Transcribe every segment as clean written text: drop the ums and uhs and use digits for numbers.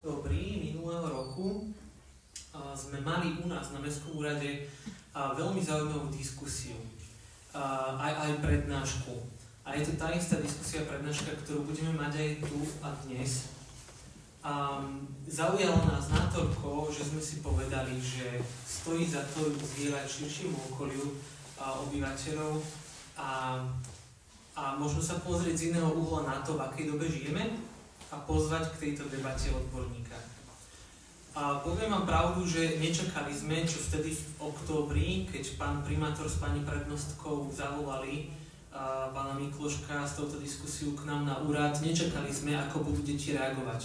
Minulého roku sme mali u nás na Mestskom úrade veľmi zaujímavú diskusiu, aj prednášku. A je to tá istá diskusia prednáška, ktorú budeme mať aj tu a dnes. Zaujalo nás natoľko, že sme si povedali, že stojí za to zdieľať širšiemu okoliu obyvateľov a možno sa pozrieť z iného uhla na to, v akej dobe žijeme a pozvať k tejto debate odborníka. A poviem vám pravdu, že nečakali sme, čo vtedy v októbri, keď pán primátor s pani prednostkou zavolali pána Mikloška s touto diskusiou k nám na úrad, nečakali sme, ako budú deti reagovať.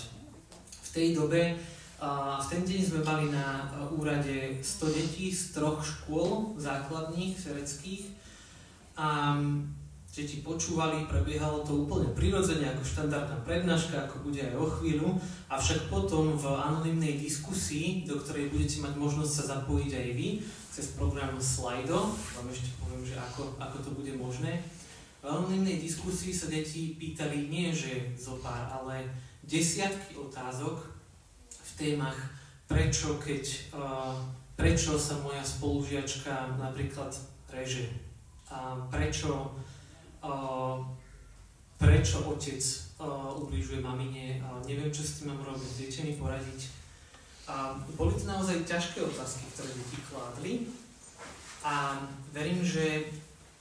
V tej dobe, v ten deň sme mali na úrade 100 detí z 3 škôl základných, sereckých. Deti počúvali, prebiehalo to úplne prirodzene ako štandardná prednáška, ako bude aj o chvíľu, avšak potom v anonymnej diskusii, do ktorej budete mať možnosť sa zapojiť aj vy, cez program Slido, vám ešte poviem, že ako to bude možné. V anonymnej diskusii sa deti pýtali nie že zopár, ale desiatky otázok v témach, prečo sa moja spolužiačka napríklad reže, prečo otec ubližuje mamine, neviem, čo s tým mám robiť, viete mi poradiť. Boli to naozaj ťažké otázky, ktoré deti kládli a verím, že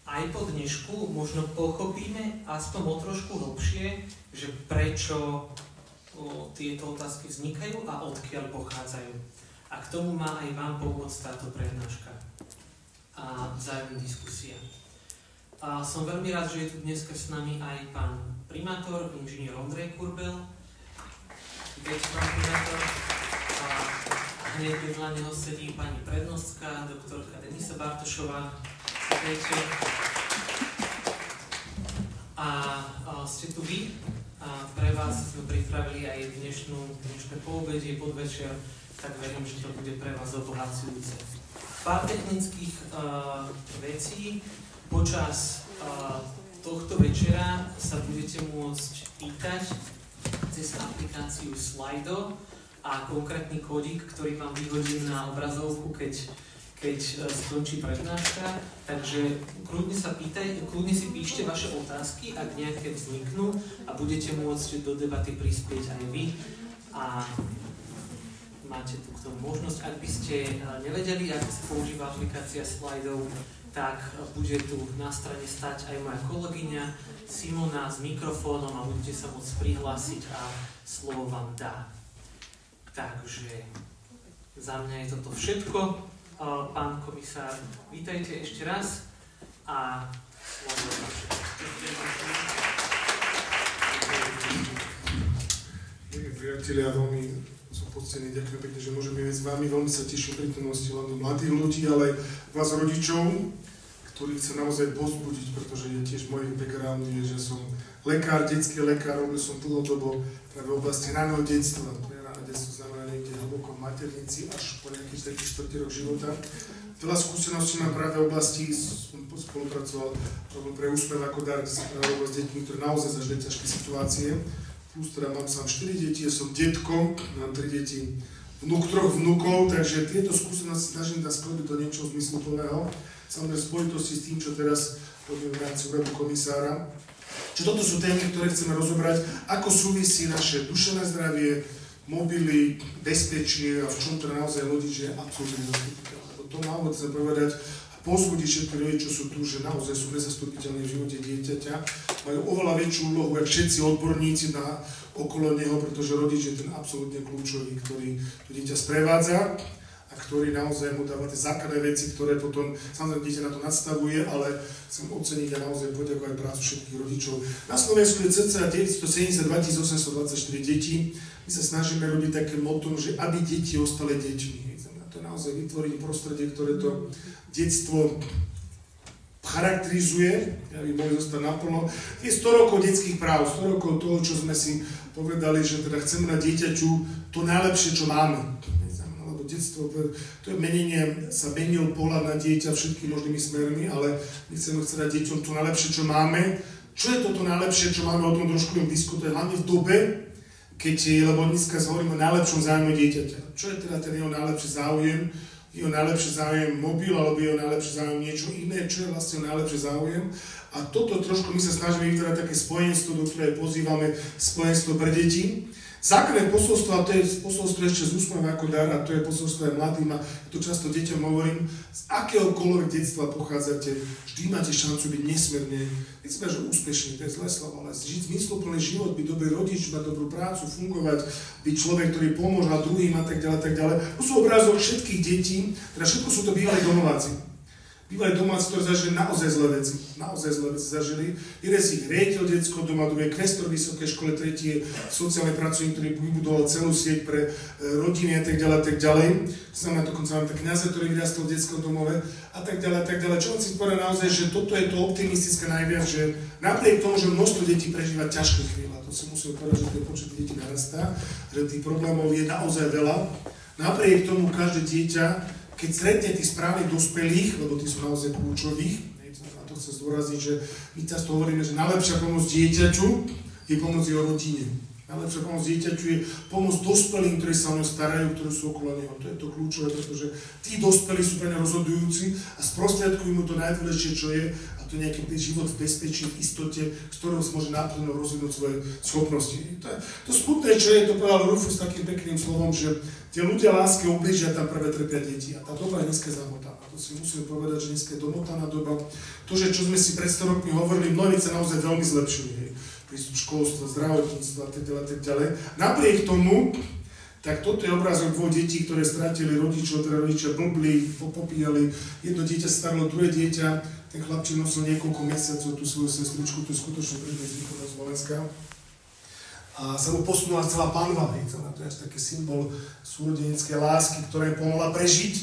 aj po dnešku možno pochopíme aspoň o trošku hlbšie, že prečo tieto otázky vznikajú a odkiaľ pochádzajú. A k tomu má aj vám pomôcť táto prednáška a vzájomná diskusia. Som veľmi rád, že je tu dneska s nami aj pán primátor, inžinier Ondrej Kurbel. Vítajte, pán primátor. Hneď vedľa neho sedí pani prednostka, doktorka Denisa Bartošová. Vítajte. A ste tu vy. Pre vás sme pripravili aj dnešné poobedie, podvečer, tak verím, že to bude pre vás obohacujúce. Pár technických vecí. Počas tohto večera sa budete môcť pýtať cez aplikáciu Slido a konkrétny kódik, ktorý vám vyhodím na obrazovku, keď skončí prednáška. Takže kľudne si píšte vaše otázky, ak nejaké vzniknú a budete môcť do debaty prispieť aj vy. A máte tu k tomu možnosť. Ak by ste nevedeli, ako sa používa aplikácia Slidov, tak bude tu na strane stať aj moja kolegyňa Simona s mikrofónom a budete sa môcť prihlásiť a slovo vám dá. Takže za mňa je toto všetko. Pán komisár, vítajte ešte raz a slovo vám všetko. Priatelia, veľmi som poctený, ďakujem pekne, že môžeme byť s vami. Veľmi sa teším prítomnosti len mladých ľudí, ale aj vás rodičov, ktorých chcem naozaj povzbudiť, pretože je tiež môj background, že som lekár, detský lekár, robil som dlhodobo práve v oblasti raného detstva. Rané detstvo znamená niekde hlboko v maternici až po nejaký 4. rok života. Veľa skúseností mám práve v oblasti, som spolupracoval pre Úsmev ako dar s deťmi, ktoré naozaj zažili ťažké situácie. Plus teda mám sám 4 deti, som detko, mám 3 deti, 3 vnukov, takže tieto skúsenosti snažím dať sklobiť do niečoho zmysluplného. Samozrejme v spojitosti s tým, čo teraz robím v rámci úradu komisára. Čiže toto sú témy, ktoré chceme rozobrať, ako súvisí naše duševné zdravie, mobily, bezpečie a v čom to naozaj ľudí, že je absolútne nezastupiteľné. To na úvod chcem povedať a povzbudiť všetky ľudí, čo sú tu, že naozaj sú nezastupiteľní v živote dieťaťa. Majú oveľa väčšiu úlohu, ako všetci odborníci okolo neho, pretože rodič je ten absolútne kľúčový, ktorý to dieťa sprevádza a ktorý naozaj mu dáva tie základné veci, ktoré potom, samozrejme dieťa na to nadstavuje, ale chcem oceniť a naozaj poďakovať prácu všetkých rodičov. Na Slovensku je cca 972 824 detí. My sa snažíme robiť také motto, že aby deti ostali deťmi. To naozaj vytvoriť prostredie, ktoré to detstvo charakterizuje, aby mohli zostať naplno. Je 100 rokov detských práv, 100 rokov toho, čo sme si povedali, že teda chceme na dieťaťu to najlepšie, čo máme. Lebo detstvo, to je menenie, sa menil pohľad na dieťa všetkými možnými smermi, ale my chceme chcieť dať deťom to najlepšie, čo máme. Čo je toto najlepšie, čo máme, o tom trošku diskutovať, hlavne v dobe, lebo dneska sa hovoríme o najlepšom záujme dieťaťa. Čo je teda ten jeho najlepší záujem? Jeho najlepší záujem mobil, alebo jeho najlepší záujem niečo iné? Čo je vlastne najlepší záujem? A toto trošku my sa snažíme vytvárať také spojenstvo, do ktoré pozývame spojenstvo pre deti. Základné posolstvo, a to je posolstvo ešte z úsmevom ako dar, a to je posolstvo aj mladým, a to často deťom hovorím, z akéhokoľvek detstva pochádzate, vždy máte šancu byť nesmierne, nechcem že úspešný, to je zlé slovo, ale žiť zmysluplný život, byť dobrý rodič, mať dobrú prácu, fungovať, byť človek, ktorý pomôže druhým a tak ďalej, tak ďalej. To sú obrázok všetkých detí, teda všetko sú to bývalí domováci. Bývalí domáci, ktorí zažili naozaj zlé veci zažili. Jeden z nich riaditeľ detského doma, druhý kvestor vysokej škole, tretí je sociálny pracovník, ktorý vybudoval celú sieť pre rodiny a tak ďalej. Znamená dokonca máme kňaza, ktorý vyrastol v detskom domove a tak ďalej. Čo on si povedal naozaj, že toto je to optimistické najviac, že napriek tomu, že množstvo detí prežíva ťažké chvíle, to si musím povedať, že ten počet detí narastá, že tých problémov je naozaj veľa. Napriek tomu každé dieťa, keď stretne tých správnych dospelých, lebo tí sú naozaj kľúčových, a to chcem zdôrazniť, že my často hovoríme, že najlepšia pomoc dieťaťu je pomoc jeho rodine. Najlepšia pomoc dieťaťu je pomoc dospelým, ktorí sa o ňo starajú, ktorí sú okolo neho. To je to kľúčové, pretože tí dospelí sú pre ne rozhodujúci a sprostredkujú mu to najdôležšie, čo je, a to je nejaký život v bezpečí, v istote, z ktorého sa môže naplno rozvinúť svoje schopnosti. To smutné, čo je, to povedal Rufus takým pekným slovom, že tie ľudia láske ublížia, tam prvé trpia deti. A tá doba je dneska zamotaná. To si musím povedať, že dneska je domotaná doba. To, že čo sme si pred 100 rokmi hovorili, mnohí sa naozaj veľmi zlepšili. Prístup školstva, zdravotníctva a tak ďalej. Napriek tomu, tak toto je obrázok dvoch detí, ktoré stratili rodičov, teda rodičia blbli, popíjali. Jedno dieťa starlo, druhé dieťa. Ten chlapčík nosil niekoľko mesiacov tú svoju sestričku, to je skutočne príbeh z východného Slovenska. A sa mu posunula celá panva, to je až taký symbol súrodeneckej lásky, ktorá im pomohla prežiť.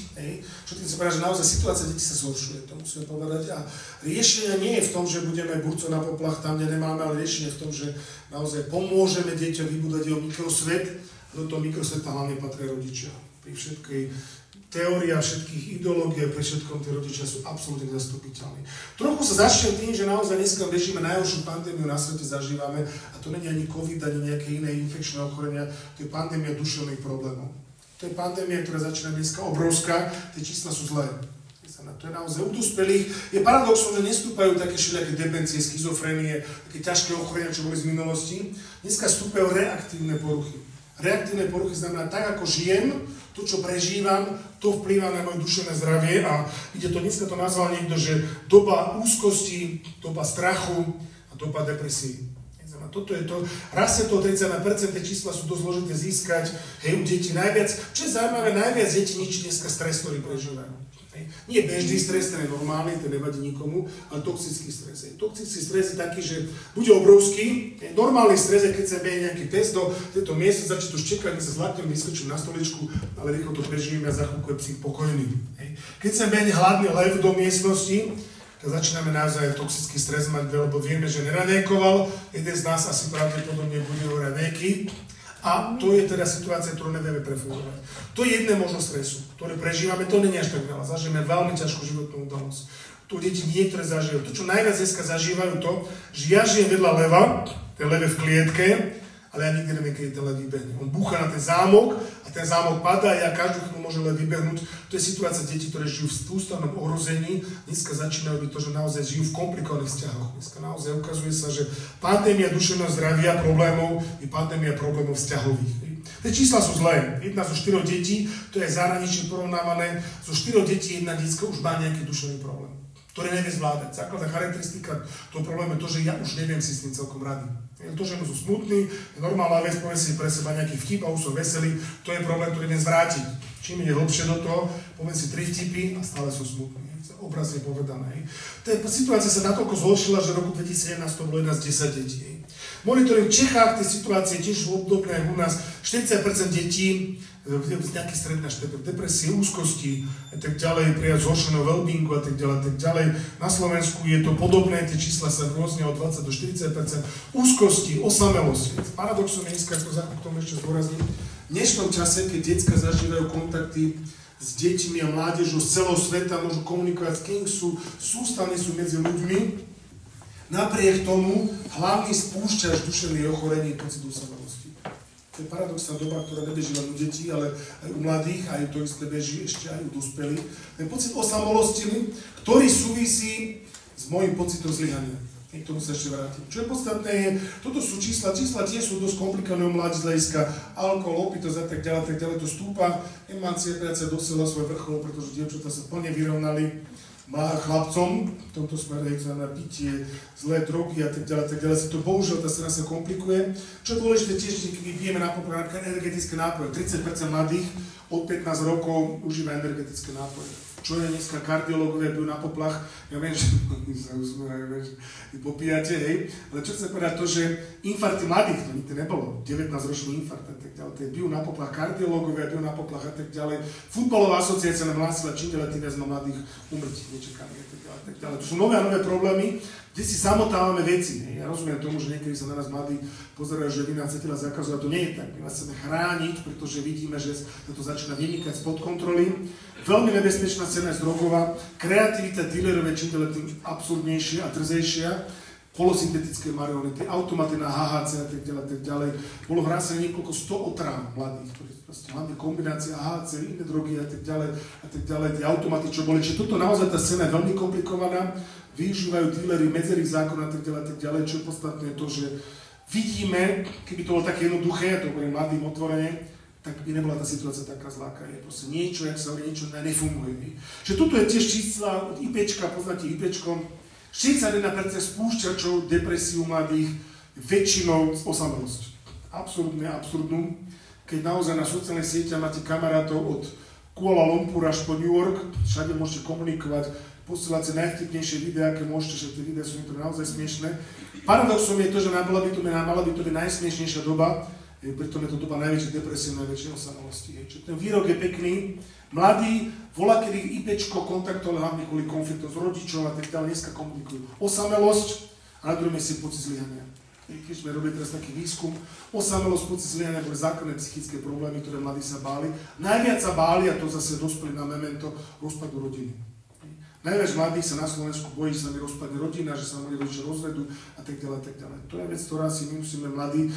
Čo tým sa povedať, že naozaj situácia detí sa zhoršuje, to musíme povedať. A riešenie nie je v tom, že budeme burcov na poplach tam, kde nemáme, ale riešenie v tom, že naozaj pomôžeme deťom vybudovať jeho mikrosvet, a do toho mikrosveta hlavne patria rodičia. Pri všetkej teória všetkých ideológií, pre všetkom tie rodičia sú absolútne nezastupiteľní. Trochu sa začnem tým, že naozaj dneska bežíme najhoršiu pandémiu na svete zažívame, a to nie je ani COVID, ani nejaké iné infekčné ochorenia, to je pandémia duševných problémov. To je pandémia, ktorá začína dneska obrovská, tie čísla sú zlé. To je naozaj u dospelých. Je paradoxom, že nestúpajú také všelijaké demencie, schizofrénie, také ťažké ochorenia, čo boli z minulosti. Dneska vstúpajú reaktívne poruchy. Reaktívne poruchy znamená, tak ako žijem, to, čo prežívam, to vplýva na moje duševné zdravie a dneska to nazval niekto, že doba úzkosti, doba strachu a doba depresie. Toto je to, rastie to 31%, tie čísla sú dosť zložité získať, u detí najviac, čo je zaujímavé, najviac detí ničí dneska stres, ktorý prežívajú. Nie bežný stres, ten je normálny, ten nevadí nikomu, ale toxický stres. Toxický stres je taký, že bude obrovský. Normálny stres je, keď sa beje nejaký test do tejto miesta, začne to štekať, my sa zlatím, vyskočím na stoličku, ale rýchlo to prežijeme a za chvíľku je psych pokojný. Keď sa beje hladný lev do miestnosti, tak začíname naozaj toxický stres mať, lebo vieme, že neranejkoval, jeden z nás asi pravdepodobne bude ho ranejky. A to je teda situácia, ktorú nevieme prefungovať. To je jedné možno stresu, ktoré prežívame, to nie je až tak veľa. Zažijeme veľmi ťažkú životnú udalosť. Tu deti niektoré zažívajú. To, čo najviac dneska zažívajú, to, že ja žijem vedľa leva, ten lev je v klietke, ale ja nikdy neviem, keď ten lev vybehne. On búcha na ten zámok a ten zámok padá a ja každú chvíľu môžem lev vybehnúť. To je situácia detí, ktoré žijú v ústavnom ohrození. Dneska začínajú byť to, že naozaj žijú v komplikovaných vzťahoch. Dneska naozaj ukazuje sa, že pandémia duševného zdravia problémov je pandémia problémov vzťahových. Tie čísla sú zlé. 1 zo 4 detí, to je zahraničí porovnávané, zo 4 detí 1 dieťa už má nejaký duševný problém, ktorý nevie zvládať. Základná charakteristika toho problému je to, že ja už neviem si s tým celkom rady. To, že sú smutní, je normálna vec, poviem si pre seba nejaký vtip a už som veselý, to je problém, ktorý viem zvrátiť. Čím ide hlbšie do toho, poviem si 3 vtipy a stále som smutný. Obrazne povedané. Situácia sa natoľko zhoršila, že v roku 2017 to bolo 1 z 10 detí. Monitoring v Čechách, tie situácie tiež obdobné u nás, 40% detí nejaký stredná štepek, depresie, úzkosti a tak ďalej, prijať zhoršeného wellbeingu a tak ďalej. Na Slovensku je to podobné, tie čísla sa rôzne od 20 do 40%, úzkosti, osamelosti. Paradoxom je dneska, ako k tomu ešte zdôrazním, v dnešnom čase, keď decká zažívajú kontakty s deťmi a mládežou z celého sveta, môžu komunikovať s kým sú, sústavne sú medzi ľuďmi, napriek tomu hlavný spúšťač duševných ochorení je pocit osamelosti. To je paradoxná doba, ktorá nebeží len u detí, ale aj u mladých, aj to isté beží ešte aj u dospelých. Ten pocit osamolosti, ktorý súvisí s môjim pocitom zlyhania. K tomu sa ešte vrátim. Čo je podstatné je, toto sú čísla tie sú dosť komplikované u mladí z hľadiska alkohol, opitosť a tak ďalej, to stúpa. Emancipácia dosiahla svoj vrchol, pretože dievčatá sa plne vyrovnali chlapcom, v tomto smere na pitie, zlé drogy a tak ďalej, si to bohužiaľ tá strana sa komplikuje. Čo je dôležité tiež, keď pijeme napríklad energetické nápoje, 30% mladých od 15 rokov užíva energetické nápoje. Čo je dneska kardiológovia bijú na poplach, ja viem, že sa usmerajú, že popíjate, hej, ale čo chcem povedať to, že infarkty mladých, to nikdy nebolo, 19-ročný infarkt a tak ďalej, bijú na poplach kardiológovia, bijú na poplach a tak ďalej. Futbalová asociácia nám hlásila čím ďalej tým viac mladých umrtí, nečakaných a tak ďalej. To sú nové a nové problémy, kde si samotávame veci. Hej. Ja rozumiem tomu, že niekedy sa na nás mladí pozerajú, že vy nás chcete zakazovať, to nie je tak. My vás chceme chrániť, pretože vidíme, že to začína vynikať spod kontroly. Veľmi nebezpečná scéna je drogová. Kreativita dealerov je čím ďalej tým absurdnejšia a trzejšia. Polosyntetické marihuany, automaty na HHC a tak ďalej. Bolo hrásené niekoľko 100 otráv mladých, ktorí hlavne kombinácia HHC, iné drogy a tak ďalej, tie automaty, čo boli. Čiže toto naozaj tá scéna je veľmi komplikovaná. Využívajú díleri medzených zákon a tak ďalej, čo je podstatné to, že vidíme, keby to bolo také jednoduché, ja to hovorím mladým otvorene, tak by nebola tá situácia taká zlá, je proste niečo, jak sa hovorí, niečo nefunguje. Čiže toto je tiež čísla od IPčka, poznáte IPčko, 61% spúšťačov depresiu mladých, väčšinou osamelosť. Absolutne absurdnú. Keď naozaj na sociálnych sieťach máte kamarátov od Kuala Lumpur až po New York, všade môžete komunikovať, posielať si najvtipnejšie videá, aké môžete, že tie videá sú niektoré naozaj smiešné. Paradoxom je to, že mala by to byť najsmiešnejšia doba, pritom je to doba najväčšej depresie, najväčšej osamelosti. Čiže ten výrok je pekný. Mladí, voľakedy IPčko kontaktovali hlavne kvôli konfliktom s rodičov a tak ďalej, dneska komunikujú osamelosť a na druhom mieste pocit zlyhania. Keď sme robili teraz taký výskum, osamelosť, pocit zlyhania boli základné psychické problémy, ktoré mladí sa báli. Najviac sa báli, a to zase dospeli na memento, rozpadu rodiny. Najviac mladých sa na Slovensku bojí, že sa mi rozpadne rodina, že sa moji rodičia rozvedú a tak ďalej, tak ďalej. To je vec, ktorá si my musíme mladí,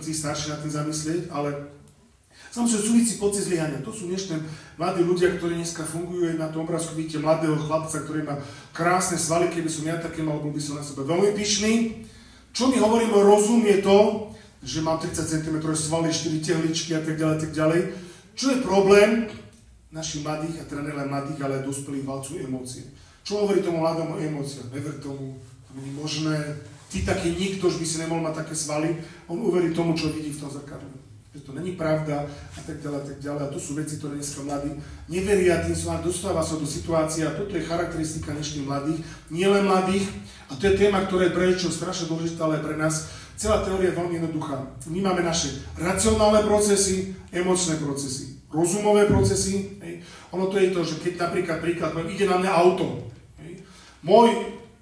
tí starší na tým zamyslieť, ale samozrejme súvisí pocit zlyhania. To sú dnešné mladí ľudia, ktorí dneska fungujú. Na tom obrázku vidíte mladého chlapca, ktorý má krásne svaly, keby som ja také mal, bol by som na sebe veľmi pyšný. Čo mi hovorí môj rozum je to, že mám 30 cm svaly, 4 tehličky a tak ďalej. Čo je problém? Našich mladých, a teda nielen mladých, ale aj dospelých valcujú emócie. Čo hovorí tomu mladému emócia? Never tomu, to nie je možné. Ty taký nikto, už by si nemohol mať také svaly. On uverí tomu, čo vidí v tom zrkadle. Že to není pravda a tak ďalej. A to sú veci, ktoré dneska mladí neveria, tým sa dostáva sa do situácie a toto je charakteristika dnešných mladých, nielen mladých. A to je téma, ktorá je pre rodičov strašne dôležitá, ale pre nás. Celá teória je veľmi jednoduchá. My máme naše racionálne procesy, emočné procesy. Rozumové procesy, hej. Ono to je to, že keď napríklad ide na mňa auto, hej. Môj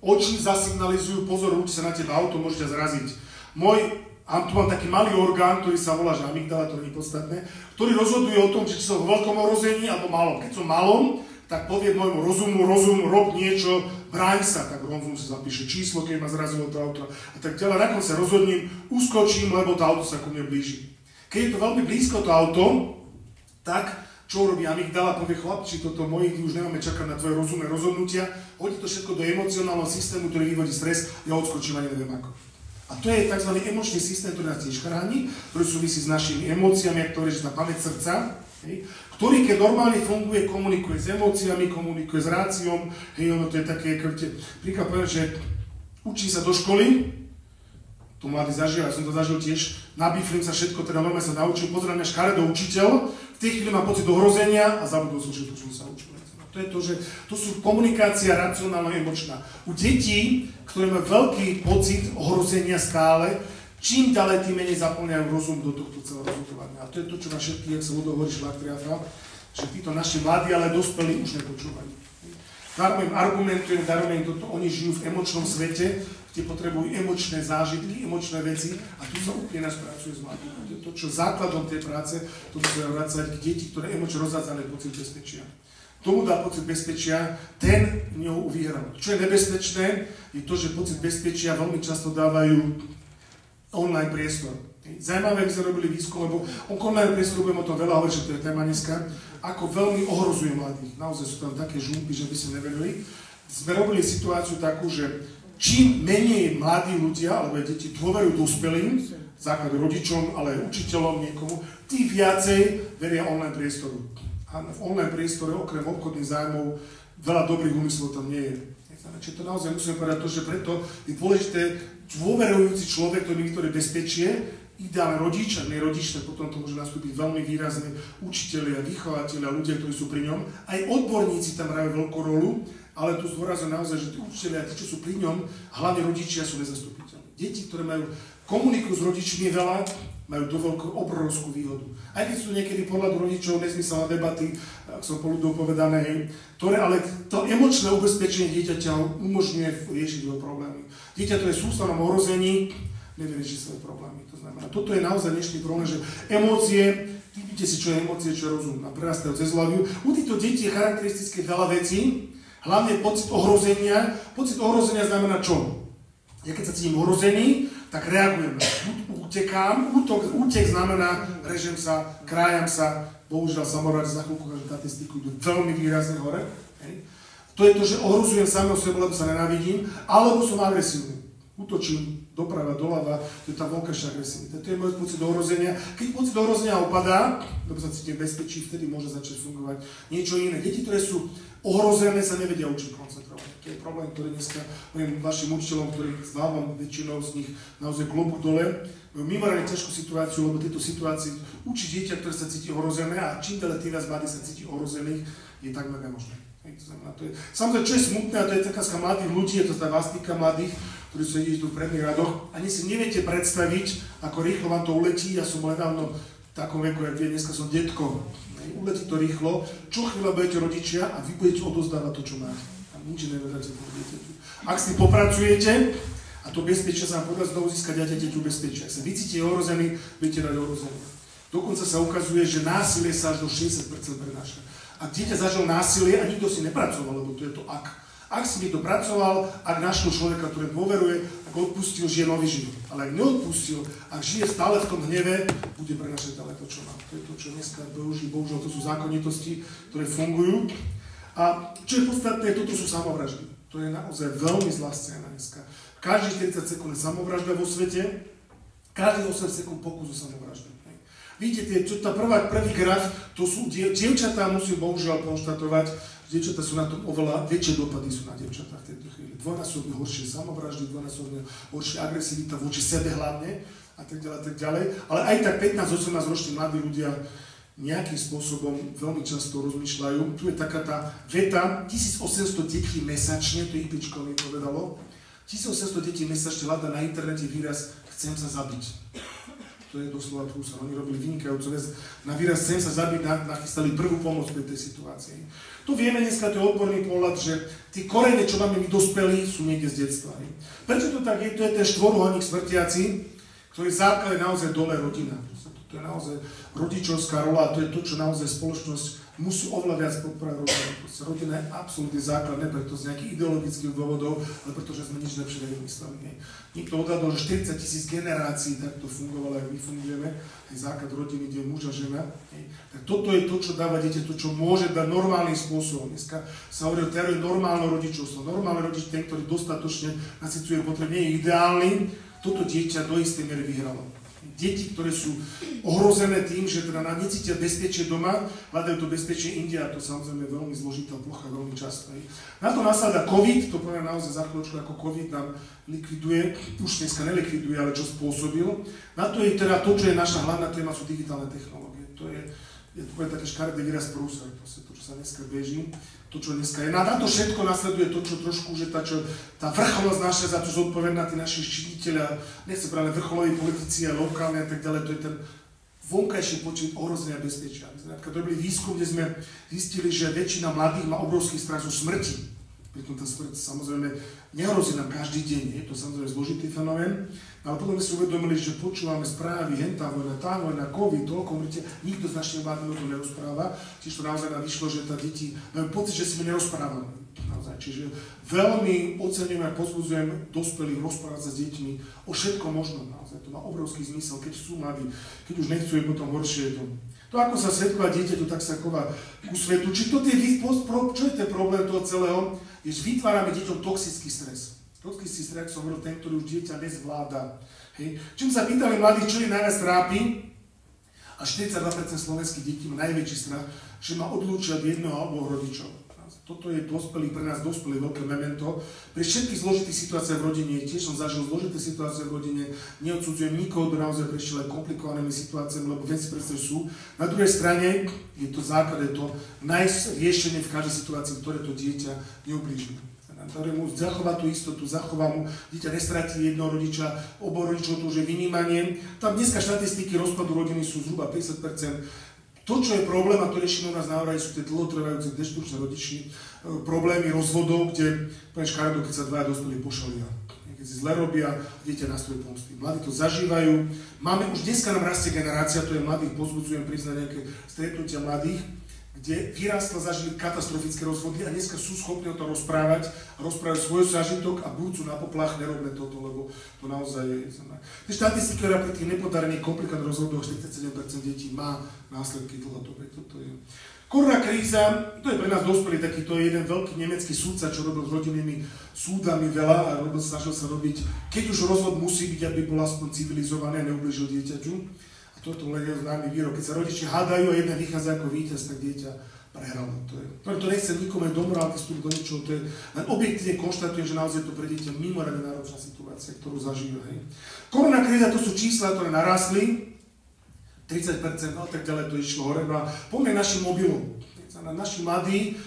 oči zasignalizujú, pozor, rúti sa na teba auto, môže ťa zraziť. Tu mám taký malý orgán, ktorý sa volá, že amygdala, to nie je podstatné, ktorý rozhoduje o tom, či som v veľkom ohrození alebo malom. Keď som malom, tak povie môjmu rozum, rob niečo, bráň sa, tak rozum si zapíše číslo, keď ma zrazilo to auto a tak ďalej. Nakon sa rozhodním, uskočím, lebo to auto sa ku mne blíži. Keď je to veľmi blízko to auto, tak čo robí amygdala, povie chlapči, toto mojich už nemáme čakať na tvoje rozumné rozhodnutia, hodí to všetko do emocionálneho systému, ktorý vyvodí stres, ja odskočím ani neviem ako. A to je tzv. Emočný systém, ktorý nás tiež chráni, ktorý súvisí s našimi emóciami, ktorý je na pamäť srdca, hej, ktorý keď normálne funguje, komunikuje s emóciami, komunikuje s ráciom, hej, ono to je také, príklad poviem, že učí sa do školy, to mladý zažil, ja som to zažil tiež, nabiflím sa všetko, teda normálne sa naučil, pozerám na škaredo učiteľ, v tej chvíli má pocit ohrozenia a zabudol som všetko, čo som sa učil. To je to, že to sú komunikácia racionálno-emočná. U detí, ktoré majú veľký pocit ohrozenia stále, čím ďalej, tým menej zaplňajú rozum do tohto celého rozhodovania. A to je to, čo na všetkých, jak sa ľudo hovorí, šlak triafa, že títo naši mladí, ale dospelí už nepočúvajú. Argumentujem, toto, oni žijú v emočnom svete, kde potrebujú emočné zážitky, emočné veci a tu sa úplne nás pracuje s mladými. To, čo základom tej práce, to musíme vracať k deti, ktoré emočne rozhádzané pocit bezpečia. Tomu dá pocit bezpečia, ten v ňou vyhral. Čo je nebezpečné, je to, že pocit bezpečia veľmi často dávajú online priestor. Zajímavé, my sme robili výskum, lebo online priestoru budem o tom veľa hovoriť, že to je téma dneska, ako veľmi ohrozuje mladých. Naozaj sú tam také žúmpy, že by si neverili. Sme robili situáciu takú, že čím menej mladí ľudia, alebo deti dôverujú dospelým, základ rodičom, ale aj učiteľom, niekomu, tí viacej veria online priestoru. A v online priestore, okrem obchodných zájmov, veľa dobrých úmyslov tam nie je. Čiže to naozaj musíme povedať to, že preto je dôležité dôverujúci človek, ktorý vytvorí bezpečie, ideálne rodič, ak nie rodič, tak potom to môže nastúpiť veľmi výrazne učitelia, vychovateľia, ľudia, ktorí sú pri ňom. Aj odborníci tam hrajú veľkú rolu, ale tu zdôrazňujem naozaj, že tí učitelia, tí, čo sú pri ňom, hlavne rodičia sú nezastupiteľní. Deti, ktoré komunikujú s rodičmi veľa, majú do veľkú obrovskú výhodu. Aj keď sú niekedy podľa rodičov nezmyselné debaty, ak som ľudov povedané, ktoré ale to emočné ubezpečenie dieťaťa umožňuje riešiť jeho problémy. Dieťa, ktoré sú v sústavnom ohrození, nevyrieši svoje problémy. To znamená, toto je naozaj dnešný problém, že emócie, typite si, čo je emócie, čo je rozum, a prerastajú cez hlavu. U týchto detí je charakteristické veľa vecí, hlavne pocit ohrozenia. Pocit ohrozenia znamená čo? Ja keď sa cítim ohrozený, tak reagujem. Utekám, útek znamená, režem sa, krájam sa, bohužiaľ samoráči za chvíľku každú statistiku idú veľmi výrazne hore. Hej. To je to, že ohrozujem samého seba, lebo sa nenávidím, alebo som agresívny. Útočím doprava, doľava, to je tá vonkajšia agresivita. To je môj pocit ohrozenia. Keď pocit ohrozenia opadá, lebo sa cítim bezpečí, vtedy môže začať fungovať niečo iné. Deti, ktoré sú ohrozené, sa nevedia učiť koncentrovať. To je problém, ktorý dneska poviem vašim učiteľom, ktorých znávam väčšinou z nich naozaj klobúk dole, majú mimoriadne ťažkú situáciu, lebo tieto situácii učiť dieťa, ktoré sa cíti ohrozené a čím ďalej tí viac mladých sa cíti ohrozených, je takmer nemožné. Samozrejme, čo je smutné, a to je taká mladých ľudí, je to tá vlastníka mladých, ktorí sú sedíš tu v predných radoch, ani si neviete predstaviť, ako rýchlo vám to uletí. Ja som bol nedávno v takom veku, jak vie, dneska som detko. Uletí to rýchlo, čo chvíľa budete rodičia a vy budete odozdávať to, čo máte. A nič nevedáte po dieťaťu. Ak si popracujete, a to bezpečie sa vám podarí znovu získať dieťaťu bezpečie. Ak sa vycítite ohrozený, budete dať ohrozený. Dokonca sa ukazuje, že násilie sa až do 60% prenáša. Ak dieťa zažil násilie a nikto si nepracoval, lebo to je to ak. Ak si niekto pracoval, ak našiel človeka, ktorý dôveruje, ak odpustil, žije nový život. Ale ak neodpustil, ak žije stále v tom hneve, bude prenašať ďalej to, čo má. To je to, čo dneska bohužiaľ, to sú zákonitosti, ktoré fungujú. A čo je podstatné, toto sú samovraždy. To je naozaj veľmi zlá scéna dneska. Každý 40 sekúnd je samovražda vo svete, každý 8 sekúnd pokus o samovraždu. Vidíte, prvý graf, to sú dievčatá, musím bohužiaľ konštatovať, dievčatá sú na tom oveľa, väčšie dopady sú na dievčatá v tejto chvíli. Dvojnásobne horšie samovraždy, dvojnásobne horšie agresivita voči sebe hlavne a tak ďalej. Ale aj tak 15-18 roční mladí ľudia nejakým spôsobom veľmi často rozmýšľajú. Tu je taká tá veta, 1800 detí mesačne, to IPčko mi povedalo, 1800 detí mesačne hľadá na internete výraz chcem sa zabiť. To je doslova trúsa. Oni robili vynikajúcu vec. Na výraz chcem sa zabiť, nachystali prvú pomoc pri tej situácii. Tu vieme dneska, to je odborný pohľad, že tí korene, čo máme my dospelí, sú niekde z detstva. Prečo to tak je? To je ten štvorhľadník smrtiaci, ktorý základ je naozaj dole rodina. To je naozaj rodičovská rola, to je to, čo naozaj spoločnosť musí oveľa viac podporovať rodinu. Rodina je absolútne základ, ne preto z nejakých ideologických dôvodov, ale pretože sme nič lepšie nevymysleli. Niekto odhadol, že 40 000 generácií takto fungovalo, ako my fungujeme, aj základ rodiny, kde je muž a žena. Tak toto je to, čo dáva dieťa, to, čo môže dať normálnym spôsobom. Dneska sa hovorí o teórii normálneho rodičovstva. Normálny rodič, ten, ktorý dostatočne nasycuje potreby, nie je ideálny, toto dieťa do istej miery vyhralo. Deti, ktoré sú ohrozené tým, že teda necítia bezpečie doma, hľadajú to bezpečie inde a to samozrejme je veľmi zložitá plocha, veľmi často. Na to nasledá COVID, to poviem naozaj za chvíľočku, ako COVID nám likviduje, už dneska nelikviduje, ale čo spôsobil. Na to je teda to, čo je naša hlavná téma, sú digitálne technológie. To je poviem taký škaredý výraz prúser, to, čo sa dneska beží, to, čo dneska je. Na to všetko nasleduje to, čo trošku, že tá vrcholnosť naša za to zodpovedná, tí naši činiteľia, nechcem práve vrcholoví politici a lokálni a tak ďalej, to je ten vonkajší počet ohrozenia bezpečia. My sme napríklad robili výskum, kde sme zistili, že väčšina mladých má obrovský strach zo smrti. Pritom tá smrť samozrejme nehrozí nám každý deň, je to samozrejme zložitý fenomén, ale potom sme si uvedomili, že počúvame správy, tá vojna, COVID, toľko umrite, nikto z našich vládnych o tom nerozpráva, čiže to naozaj nám vyšlo, že tá deti majú pocit, že si my nerozprávame. Naozaj. Čiže veľmi oceňujem a pozbudzujem dospelých rozprávať sa s deťmi o všetkom možnom. Naozaj. To má obrovský zmysel, keď sú mladí, keď už nechcú, je potom horšie. To ako sa svetková dieťaťu, tak sa chová ku svetu. Čo je ten problém toho celého? Je, že vytvárame deťom toxický stres. Toxický stres som hovoril ten, ktorý už dieťa nezvláda. Hej. Čím sa pýtali mladých, čo je najviac trápi, a 42% slovenských detí má najväčší strach, že ma odlúčia od jedného alebo rodičov. Toto je pre nás dospelý veľké memento. Pri všetkých zložitých situáciách v rodine, tiež som zažil zložité situácie v rodine, neodsudzujem nikoho, kto naozaj prešiel aj komplikovanými situáciami, lebo veci predstav sú. Na druhej strane je to základ, je to nájsť riešenie v každej situácii, ktoré to dieťa neublíži. Ktoré mu zachová tú istotu, zachová mu, dieťa nestratí jednoho rodiča, oboch rodičov, to už je vynímanie. Tam dneska štatistiky rozpadu rodiny sú zhruba 50%. To, čo je problém, a to riešime u nás na Oraji, sú tie dlhotrvajúce deštrukčné rodičné problémy rozvodov, kde, poviem škaredo, keď sa dvaja dospelí pošalia. Keď si zle robia, dieťa nástroj pomsty. Mladí to zažívajú. Máme už dneska nám rastie generácia, to je mladých, pozbudzujem priznať nejaké stretnutia mladých, kde vyrástla, zažili katastrofické rozvody a dneska sú schopní o tom rozprávať svoj zážitok a budúcu na poplach, nerobme toto, lebo to naozaj je. Tie štatistiky, ktoré pri tých nepodarených komplikovaných rozvodoch 47% detí má následky dlhodobé. Toto je. Korona kríza, to je pre nás dospelý taký, to je jeden veľký nemecký súdca, čo robil s rodinnými súdami veľa a snažil sa robiť, keď už rozvod musí byť, aby bol aspoň civilizovaný a neublížil dieťaťu. Toto je známy výrok, keď sa rodičia hádajú a jeden vychádza ako víťaz, tak dieťa prehralo. To nechcem nikomu do morálky vstúpiť do ničoho, to je len objektívne konštatujem, že naozaj to pre dieťa mimoriadne náročná situácia, ktorú zažíva. Korona kríza, to sú čísla, ktoré narastli, 30%, no tak ďalej to išlo hore, a poďme našim mobilom. Naši mladí,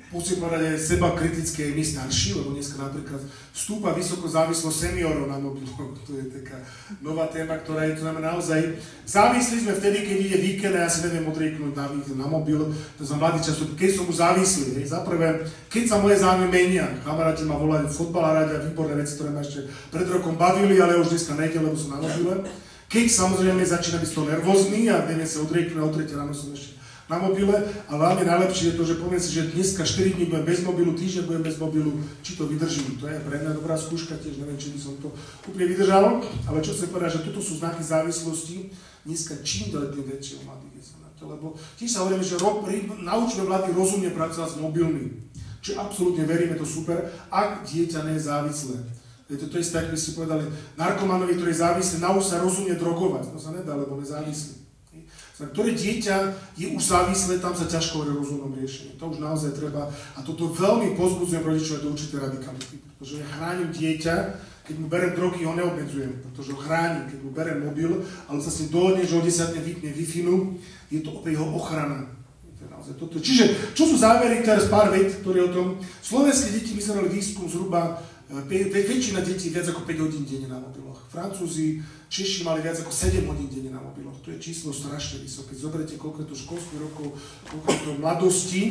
musím povedať aj seba kritické, my starší, lebo dneska napríklad vstúpa vysoko závislosť seniorov na mobiloch, to je taká nová téma, ktorá je, to znamená naozaj, závislí sme vtedy, keď ide víkend a ja si neviem odrieknúť na mobil, to znamená mladý čas, keď som už závislý, za prvé, keď sa moje záujmy menia, kamaráti ma volajú fotbala, radia výborné veci, ktoré ma ešte pred rokom bavili, ale už dneska nejde, lebo som na mobile, keď samozrejme začína byť z toho nervózny a neviem sa odrieknúť a o 3 ráno som ešte na mobile, ale hlavne najlepšie je to, že poviem si, že dneska 4 dní budem bez mobilu, týždeň budem bez mobilu, či to vydržím. To je pre mňa dobrá skúška, tiež neviem, či by som to úplne vydržal, ale čo chcem povedať, že toto sú znaky závislosti, dneska čím ďalej tým väčšie u mladých je na to, lebo tiež sa hovoríme, že naučme mladých rozumne pracovať s mobilmi, čo absolútne veríme, to super, ak dieťa nie je závislé. To isté, ako by ste povedali, narkomanovi, ktorý je závislý, nauč sa rozumne drogovať, to sa nedá, lebo je závislý. Ktoré dieťa je už závislé, tam sa ťažko hovorí o rozumnom riešení. To už naozaj treba, a toto veľmi pozbudzujem rodičov do určitej radikality, pretože ja chránim dieťa, keď mu berem drogy, ho neobmedzujem, pretože ho chránim, keď mu berem mobil, ale sa s ním dohodne, že o 10 vypne Wi-Fi, je to opäť jeho ochrana. Toto. Čiže, čo sú závery, teraz pár veď, ktoré o tom, slovenské deti, my sme mali výskum zhruba, väčšina detí viac ako 5 hodín denne na mobiloch. Francúzi, Češi mali viac ako 7 hodín denne na mobiloch. To je číslo strašne vysoké. Zoberete, koľko je to školských rokov, koľko je to mladosti.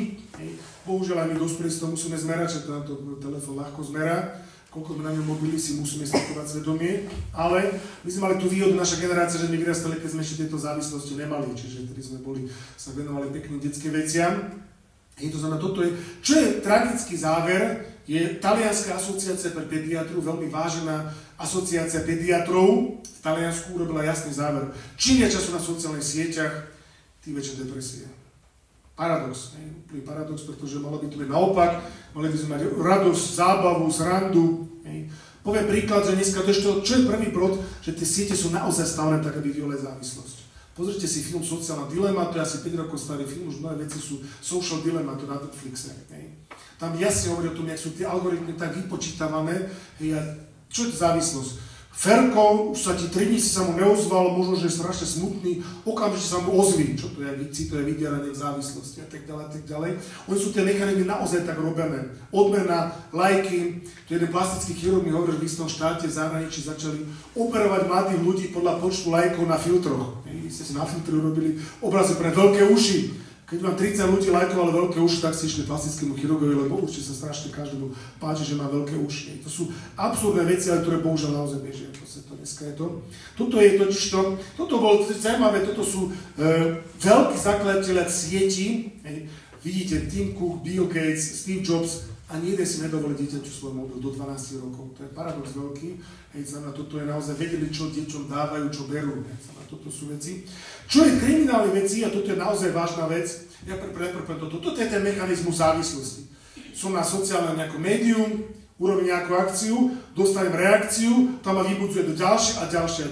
Bohužiaľ aj my dospelí si to musíme zmerať, že to telefón ľahko zmerá. Koľko sme na ňom mobily, si musíme sledovať svedomie. Ale my sme mali tú výhodu, naša generácia, že my vyrastali, keď sme ešte tieto závislosti nemali. Čiže vtedy sme sa venovali pekným detským veciam. To znamená, toto je, čo je tragický záver, je Talianská asociácia pre pediatru, veľmi vážená asociácia pediatrov v Taliansku urobila jasný záver. Čím je času na sociálnych sieťach, tým väčšia depresia. Paradox, úplný paradox, pretože malo by to byť naopak, mali by sme mať radosť, zábavu, srandu. Poviem príklad, že dneska čo je prvý bod, že tie siete sú naozaj stavené tak, aby vyvolali závislosť. Pozrite si film Sociálna dilema, to je asi 5 rokov starý film, už mnohé veci sú Social Dilemma, to na Netflixe. Tam jasne hovorí o tom, jak sú tie algoritmy tak vypočítavané, čo je to závislosť. Ferko, už sa ti 3 dní si sa mu neozval, možno, že je strašne smutný, okamžite sa mu ozví, čo to je, citové vydieranie v závislosti a tak ďalej. Oni sú tie mechanizmy naozaj tak robené. Odmena, lajky, to jeden plastický chirurg mi hovorí, že v istom štáte v zahraničí začali operovať mladých ľudí podľa počtu lajkov na filtroch. Vy ste si na filtri urobili obrazy pre veľké uši. Keď vám 30 ľudí lajkovalo veľké uši, tak si išli plastickému chirurgovi, lebo určite sa strašne každému páči, že má veľké uši. To sú absurdné veci, ale ktoré bohužiaľ naozaj bežia. Dneska je to. Toto je totiž to, toto bolo zaujímavé, toto sú veľkí zakladatelia sieti. Vidíte, Tim Cook, Bill Gates, Steve Jobs, ani jeden si nedovolí dieťaťu svoj mobil do 12 rokov. To je paradox veľký. Toto je naozaj, vedeli, čo deťom dávajú, čo berú. Toto sú veci. Čo je kriminálne veci, a toto je naozaj vážna vec, toto je ten mechanizmus závislosti. Som na sociálnom nejakom médium, urobím nejakú akciu, dostanem reakciu, tam ma vybudzuje do ďalšie a ďalšie.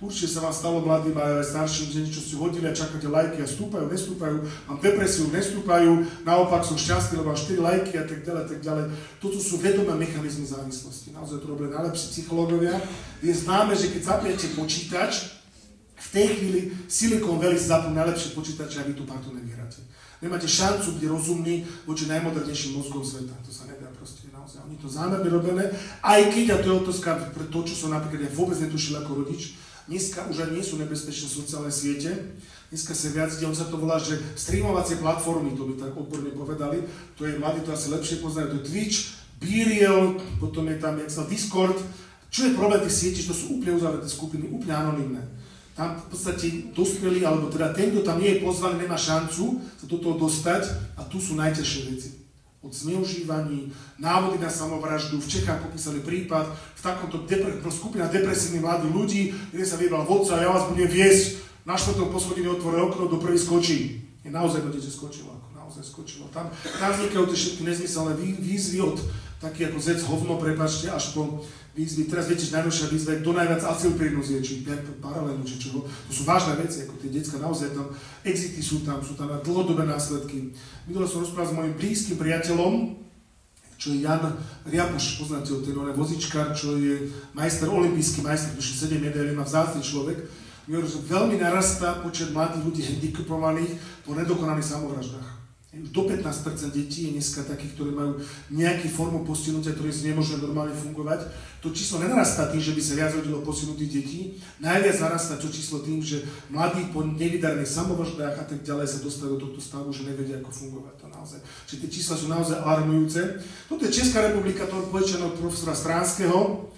Určite sa vám stalo mladým a aj starším, že niečo si hodili a čakáte lajky a stúpajú, nestúpajú, mám depresiu, nestúpajú, naopak som šťastný, lebo mám 4 lajky a tak ďalej. Toto sú vedomé mechanizmy závislosti. Naozaj to robili najlepší psychológovia. Je známe, že keď zapnete počítač, v tej chvíli Silicon Valley si zapnú najlepšie počítače a vy tú partu nevyhráte. Nemáte šancu byť rozumný voči najmodernejším mozgom sveta. To sa nedá proste naozaj. Oni to zámerne robené, aj keď, a to je otázka pre to, čo som napríklad ja vôbec netušil ako rodič, dneska už ani nie sú nebezpečné sociálne siete, dneska sa viac ide, on sa to volá, že streamovacie platformy, to by tak odborne povedali, to je, mladí to asi lepšie poznajú, to je Twitch, BeReal, potom je tam Discord. Čo je problém tých sietí, to sú úplne uzavreté skupiny, úplne anonymné. Tam v podstate dospelí, alebo teda ten, kto tam nie je pozvaný, nemá šancu sa do toho dostať a tu sú najťažšie veci. Od zneužívaní, návody na samovraždu, v Čechách popísali prípad, v takomto skupina depresívnych mladých ľudí, kde sa vybral vodca a ja vás budem viesť, na 4. poschodí otvoril okno, do prvý skočí. Je naozaj to dieťa skočilo, naozaj skočilo. Tam vznikajú tie všetky nezmyselné výzvy od taký ako zec hovno, prepáčte, až po výzvy. Teraz viete, že najnovšia výzva je, kto najviac acylprínu zje, či paralelu, či čoho. To sú vážne veci, ako tie decka, naozaj tam, exity sú tam dlhodobé následky. Minule som rozprával s mojim blízkym priateľom, čo je Jan Riapuš, poznáte ho, ten vozičkár, čo je majster, olimpijský majster, tuším 7 medailí, má vzácny človek. Mi hovorí, že veľmi narastá počet mladých ľudí handicapovaných po nedokonaných samovraždách. Už do 15% detí je dneska takých, ktorí majú nejakú formu postihnutia, ktoré si nemôžu normálne fungovať. To číslo nenarastá tým, že by sa viac rodilo postihnutých detí. Najviac narastá to číslo tým, že mladí po nevydarných samovraždách a tak ďalej sa dostajú do tohto stavu, že nevedia, ako fungovať. To naozaj. Čiže tie čísla sú naozaj alarmujúce. Toto je Česká republika, to požičané od profesora Stránskeho.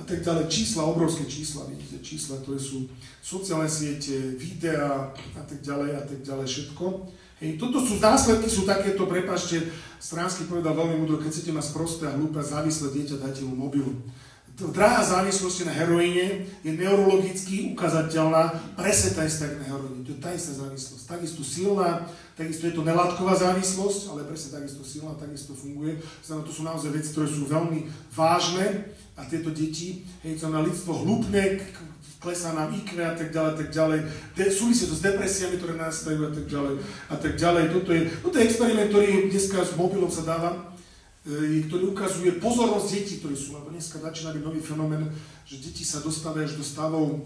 A tak ďalej, čísla, obrovské čísla, vidíte, čísla, ktoré sú sociálne siete, videá a tak ďalej, všetko. Hej, toto sú následky, sú takéto, prepáčte, Stránsky povedal veľmi múdro, keď chcete mať sprosté a hlúpe závislé dieťa, dajte mu mobilu. Drahá závislosť na heroíne je neurologicky ukazateľná, presne tá istá na heroíne, to je tá istá závislosť, takisto silná, takisto je to nelátková závislosť, ale presne takisto silná, takisto funguje. Znamená, to sú naozaj veci, ktoré sú veľmi vážne a tieto deti, hej, to na ľudstvo hlúpne, klesá nám IQ a tak ďalej, súvisí to s depresiami, ktoré nastajú a tak ďalej. Toto je experiment, ktorý dneska s mobilom sa dáva, ktorý ukazuje pozornosť detí, ktorí sú, lebo dneska začína byť nový fenomén, že deti sa dostávajú až do stavov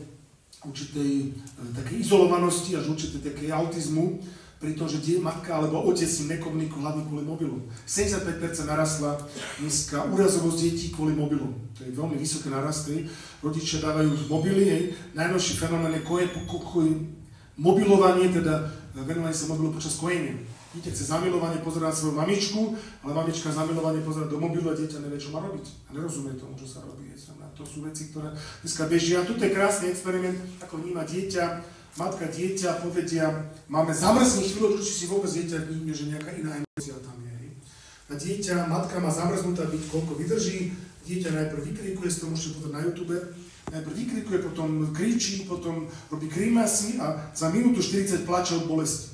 určitej takej izolovanosti, až určitej takej autizmu, pri tom, že matka alebo otec si nekomunikujú hlavne kvôli mobilom. 75% narastla dneska úrazovosť detí kvôli mobilom. To je veľmi vysoké narasty. Rodičia dávajú mobily, hej. Najnovší fenomén je mobilovanie, teda venovanie sa mobilu počas kojenia. Dieťa chce zamilovanie pozerať svoju mamičku, ale mamička zamilovanie pozerať do mobilu a dieťa nevie, čo má robiť. A nerozumie tomu, čo sa robí. To sú veci, ktoré dneska bežia. Tuto je krásny experiment, ako vníma dieťa. Matka, dieťa povedia, máme zamrzný chvíľu, či si vôbec dieťa vnímne, že nejaká iná emócia tam je. A dieťa, matka má zamrznutá byť, koľko vydrží, dieťa najprv vykrikuje, si to môžete povedať na YouTube, najprv vykrikuje, potom kričí, potom robí grimasy a za minútu 40 plače od bolesti.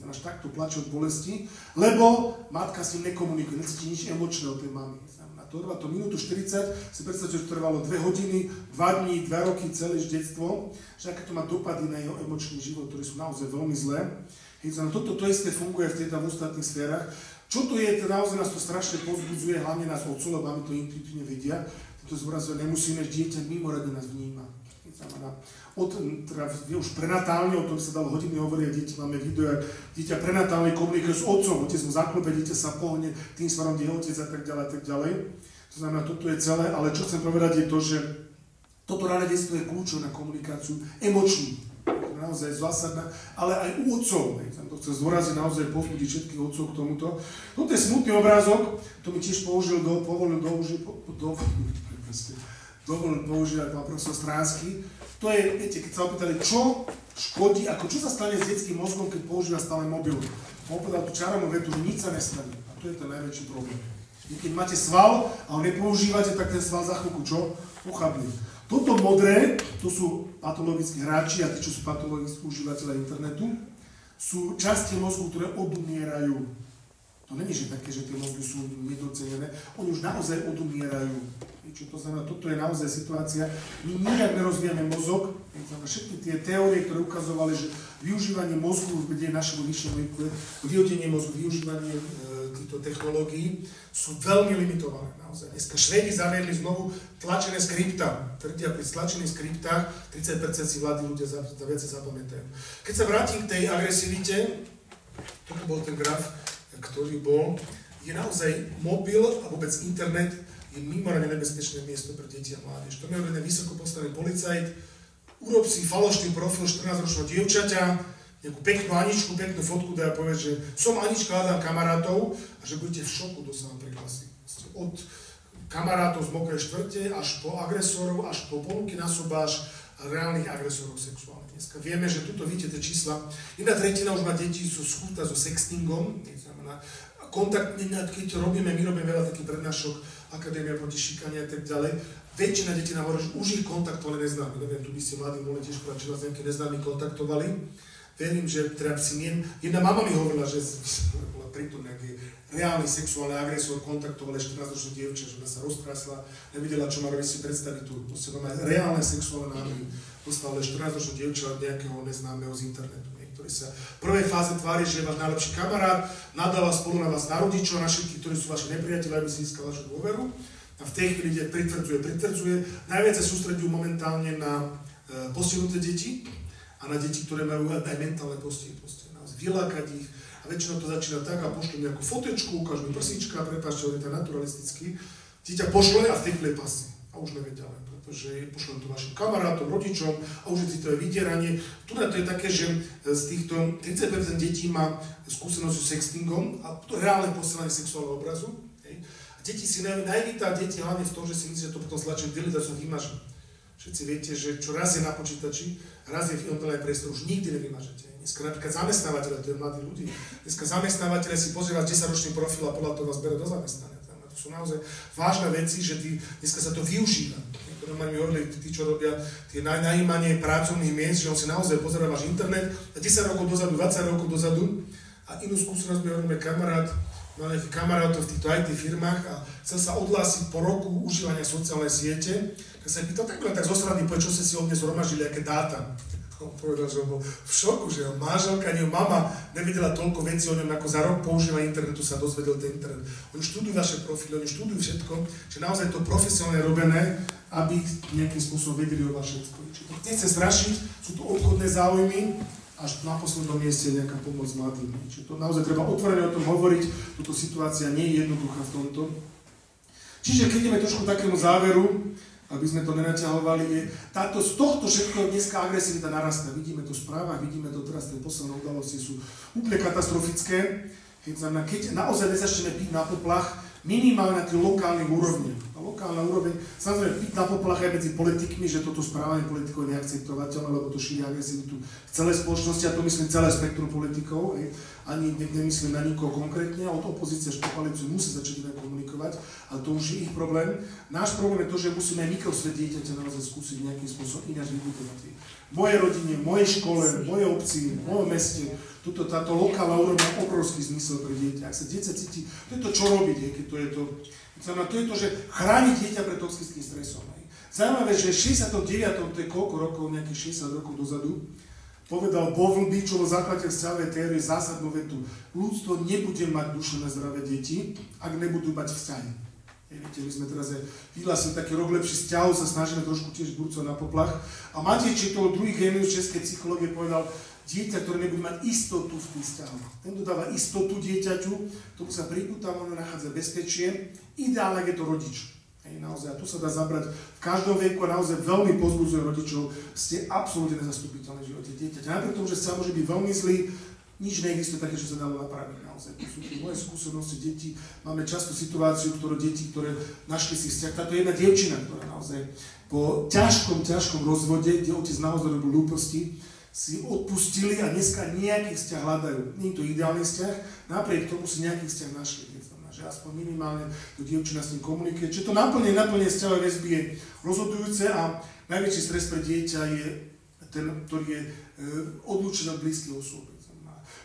Až takto plače od bolesti, lebo matka s ním nekomunikuje, necíti nič emočné od tej mamy. To trvá to minútu 40, si predstavte, že to trvalo 2 hodiny, 2 dní, 2 roky, celé detstvo, že aké to má dopady na jeho emočný život, ktoré sú naozaj veľmi zlé. Toto isté funguje v týchto ostatných sférach. Čo to je, naozaj nás to strašne povzbudzuje, hlavne nás otcov, lebo my to intuitívne vedia. To zobrazuje, nemusíme, že dieťa mimoriadne nás vníma. Už prenatálne, o tom sa dalo hodiny hovoriť, deti máme video, jak dieťa prenatálne komunikuje s otcom, otec mu zaklope, dieťa sa pohne tým smerom, kde je otec a tak ďalej. To znamená, toto je celé, ale čo chcem povedať je to, že toto rané detstvo je kľúčové na komunikáciu emočnú. ktorá naozaj je zásadná, ale aj u otcov. Som to chcel zdôraziť, naozaj povzbudiť všetkých otcov k tomuto. Toto je smutný obrázok, to mi tiež povolil používať pán profesor Stránsky. To je, viete, keď sa opýtali, čo škodí, čo sa stane s detským mozgom, keď používa stále mobil. On povedal tú čarovnú vetu, že nič sa nestane. A to je ten najväčší problém. Keď máte sval a ho nepoužívate, tak ten sval za chvíľku čo? Uchabne. Toto modré, to sú patologickí hráči a tí, čo sú patologickí užívateľe internetu, sú časti mozgu, ktoré odumierajú. To není, že také, že tie mozgy sú nedocenené, oni už naozaj odumierajú. Čo to znamená, toto je naozaj situácia. My nijak nerozvíjame mozog, všetky tie teórie, ktoré ukazovali, že využívanie mozgu v našemu vyššom veku, vyhodenie mozgu, využívanie týchto technológií sú veľmi limitované naozaj. Dneska Švédi zaviedli znovu tlačené skripta. Tvrdia, pri tlačených skriptách 30% si mladí ľudia viacej zapamätajú. Keď sa vrátim k tej agresivite, toto bol ten graf, ktorý bol, je naozaj mobil a vôbec internet je mimoriadne nebezpečné miesto pre deti a mládež. To mi hovorí vysoko postavený policajt, urob si falošný profil 14-ročného dievčaťa, nejakú peknú Aničku, peknú fotku dá a povie, že som Anička, hľadám kamarátov a že budete v šoku, kto sa vám prihlási. Od kamarátov z mokrej štvrte až po agresorov, až po ponuky na sobáš a reálnych agresorov sexuálnych. Dneska vieme, že tuto vidíte tie čísla. 1/3 už má detí schúta so sextingom, znamená kontaktne, keď my robíme veľa takých prednášok, Akadémia proti šikane a tak ďalej. Väčšina detí nám hovorí, že už ich kontaktovali neznámi. Neviem, tu by ste mladí mohli tiež povedať, či vás nejaké neznámi kontaktovali. Verím, že teda jedna mama mi hovorila, že bola pritom nejaký reálny sexuálny agresor, kontaktovali 14-ročnú dievča, že ona sa roztrasla, nevidela, čo má robiť, si predstaviť tu. Proste má reálne sexuálne námeny. Dostala 14-ročnú dievča od nejakého neznámeho z internetu, ktorý sa v prvej fáze tvári, že je váš najlepší kamarát, nadáva spolu na vás na rodičov, na všetkých, ktorí sú vaši nepriatelia, aby si získal vašu dôveru. A v tej chvíli pritvrdzuje. Najviac sa sústredujú momentálne na postihnuté deti a na deti, ktoré majú aj mentálne postihy. Vylákať ich a väčšinou to začína tak a pošlú nejakú fotečku, ukážu mi prsíčka, prepáčte, on je to naturalistický. Dieťa pošle a v tej chvíli pasí a už nevie ďalej, pretože pošlem to vašim kamarátom, rodičom a už je citové vydieranie. Tu to je také, že z týchto 30% detí má skúsenosť s sextingom a reálne posielanie sexuálneho obrazu. Hej. A deti si najvítá deti hlavne v tom, že si myslí, že to potom stlačí delete a sa vymaže. Všetci viete, že čo raz je na počítači, raz je v online priestore, už nikdy nevymažete. Dneska napríklad zamestnávateľe, to je mladí ľudí, dneska zamestnávateľe si pozrievajú 10-ročný profil a podľa toho vás berú do zamestnania. To sú naozaj vážne veci, že dneska sa to využíva. Niektoré mi hovorili, tí, čo robia tie najímanie pracovných miest, že on si naozaj pozerá váš internet a 10 rokov dozadu, 20 rokov dozadu a inú skúsenosť mi hovoríme kamarát, mal nejakých kamarátov v týchto IT firmách a chcel sa odhlásiť po roku užívania sociálnej siete, tak sa pýtal, tak zo strany, čo ste si od mňa zhromaždili, aké dáta. On povedal, že on bol v šoku, že manželka, ani mama nevedela toľko vecí o ňom, ako za rok používania internetu sa dozvedel ten internet. Oni študujú vaše profily, oni študujú všetko, že naozaj to profesionálne robené, aby nejakým spôsobom vedeli o vaše všetko. Čiže to nechce strašiť, sú to obchodné záujmy, až na poslednom mieste je nejaká pomoc mladým. Čiže to naozaj treba otvorene o tom hovoriť, túto situácia nie je jednoduchá v tomto. Čiže keď ideme trošku k takému záveru, aby sme to nenaťahovali, z tohto všetko dneska agresivita narastá. Vidíme to v správach, vidíme to teraz, tie posledné udalosti sú úplne katastrofické. Keď naozaj nezačneme piť na poplach, minimálne na tých lokálnych úrovniach. A lokálna úroveň, samozrejme, piť na poplach aj medzi politikmi, že toto správanie politikov je neakceptovateľné, lebo to šíri agresivitu v celej spoločnosti, a to myslím celé spektrum politikov. Ani nemyslím na nikoho konkrétne, od opozície až po koalíciu musí začať inak komunikovať, ale to už je ich problém. Náš problém je to, že musíme aj mikrosvet dieťaťa naozaj skúsiť nejakým spôsobom ináč vybudovať. V mojej rodine, v mojej škole, v mojej obci, v mojom meste, táto lokálna úroveň má obrovský zmysel pre dieťa. Ak sa dieťa cíti, to je to, čo robiť, keď to je to. To je to, že chrániť dieťa pred toxickým stresom. Zaujímavé, že 69. to je koľko rokov, nejakých 60 rokov dozadu, povedal Bowlby, čo bol zakladateľ vzťahovej teórie, zásadnú vetu. Ľudstvo nebude mať duševné zdravé deti, ak nebudú mať vzťahy. Viete, my sme teraz vyhlásili taký rok lepší vzťahov, sa snažíme trošku tiež burcovať na poplach. A Matej Čitol, druhý génius českej psychológie, povedal, dieťa, ktoré nebude mať istotu v tých vzťahoch. Ten dodáva istotu dieťaťu, tomu sa pripúta, ono nachádza bezpečie. Ideálne je to rodič. Hej, naozaj, a tu sa dá zabrať v každom veku a naozaj veľmi pozbudzujem rodičov, ste absolútne nezastupiteľní v živote dieťaťa. Napriek tomu, že sa môže byť veľmi zlý, nič neexistuje také, čo sa dalo napraviť naozaj. To sú moje skúsenosti detí. Máme často situáciu, deti, ktoré našli si vzťah. Táto jedna dievčina, ktorá naozaj po ťažkom rozvode, kde otec naozaj robil hlúposti, si odpustili a dneska nejaký vzťah hľadajú. Nie je to ideálny vzťah, napriek tomu si nejaký vzťah našli. Že aspoň minimálne to dievčina s ním komunikuje. Čiže to naplnenie vzťahové väzby je rozhodujúce a najväčší stres pre dieťa je ten, ktorý je odlúčený od blízkych osôb.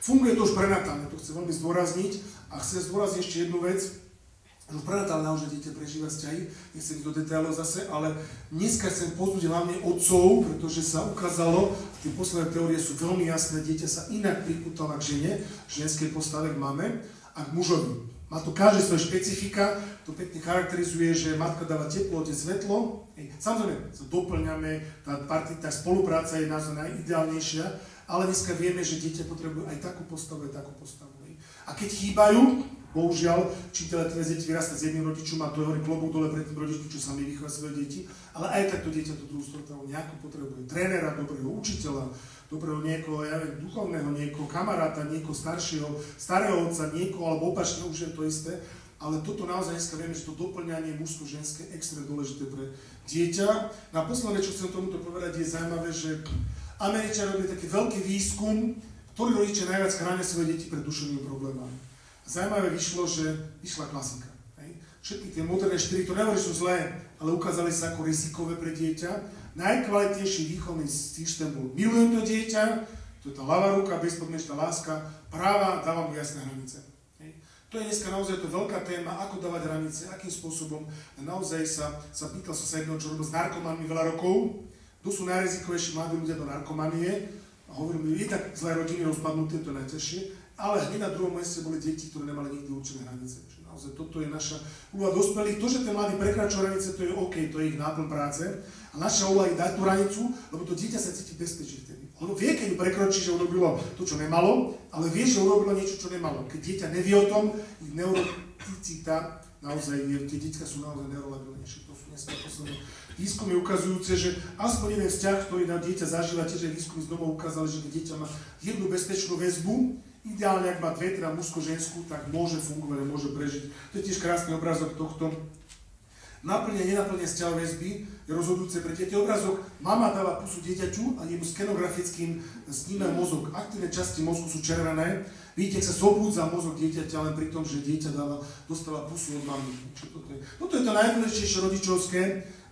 Funguje to už prenatálne, to chcem veľmi zdôrazniť a chcem zdôrazniť ešte jednu vec, že už prenatálne naozaj dieťa prežíva vzťahy, nechcem ísť do detailov zase, ale dneska chcem pozbudiť hlavne otcov, pretože sa ukázalo, tie posledné teórie sú veľmi jasné, dieťa sa inak pripútalo k žene, ženskej postave k mame a k mužovi. Má to každé svoje špecifika, to pekne charakterizuje, že matka dáva teplo, otec svetlo. Samozrejme, sa doplňame, tá spolupráca je naozaj najideálnejšia, ale dneska vieme, že dieťa potrebuje aj takú postavu, aj takú postavu. A keď chýbajú, bohužiaľ, čiteľe deti vyrastá s jedným rodičom a to hovorí klobúk dole pred tým rodičom, čo sami vychová svoje deti, ale aj takto dieťa tú druhú stranu nejakú potrebuje. Trénera, dobrého učiteľa, dobrého niekoho, duchovného niekoho, kamaráta, niekoho starého otca, niekoho, alebo opačne už je to isté. Ale toto naozaj dneska vieme, že to doplňanie mužsko-ženské je extrémne dôležité pre dieťa. Na posledné, čo chcem tomuto povedať, je zaujímavé, že Američania robili taký veľký výskum, ktorí rodičia najviac chránia svoje deti pred duševnými problémami. Zaujímavé vyšlo, že vyšla klasika. Všetky tie moderné štyri, to nehovorí, že sú zlé, ale ukázali sa ako rizikové pre dieťa. Najkvalitnejší výchovný systém bol milujem to dieťa, to je tá ľavá ruka, bezpodmienečná láska, práva, dávam mu jasné hranice. To je dneska naozaj to veľká téma, ako dávať hranice, akým spôsobom. Naozaj sa pýtal som sa jedného, čo robil s narkomanmi veľa rokov, kto sú najrizikovejší mladí ľudia do narkomanie. A hovorím, je tak zlé rodiny rozpadnuté, to je najťažšie, ale hneď na druhom mieste boli deti, ktoré nemali nikdy určené hranice. Naozaj toto je naša úloha dospelých. To, že ten mladý prekračuje hranice, to je OK, to je ich náplň práce. A naša úloha je dať tú hranicu, lebo to dieťa sa cíti bezpečne vtedy. Ono vie, keď ju prekročí, že urobilo to, čo nemalo, ale vie, že urobilo niečo, čo nemalo. Keď dieťa nevie o tom, ich neuroticita, naozaj, tie dieťa sú naozaj neurolabilnejšie. To sú dneska posledné výskumy ukazujúce, že aspoň jeden vzťah, ktorý na dieťa zažíva, tiež aj výskumy z domov ukázali, že keď dieťa má jednu bezpečnú väzbu, ideálne, ak má dve, teda mužsko-ženskú, tak môže fungovať, môže prežiť. To je tiež krásny obrázok tohto. Naplnenie, nenaplnenie vzťahov väzby je rozhodujúce pre dieťa. Obrázok, mama dáva pusu dieťaťu a jemu skenografickým sníma mozog. Aktívne časti mozgu sú červené. Vidíte, ak sa zobúdza mozog dieťaťa, len pri tom, že dieťa dostáva pusu od mamy. Toto je to najdôležitejšie rodičovské,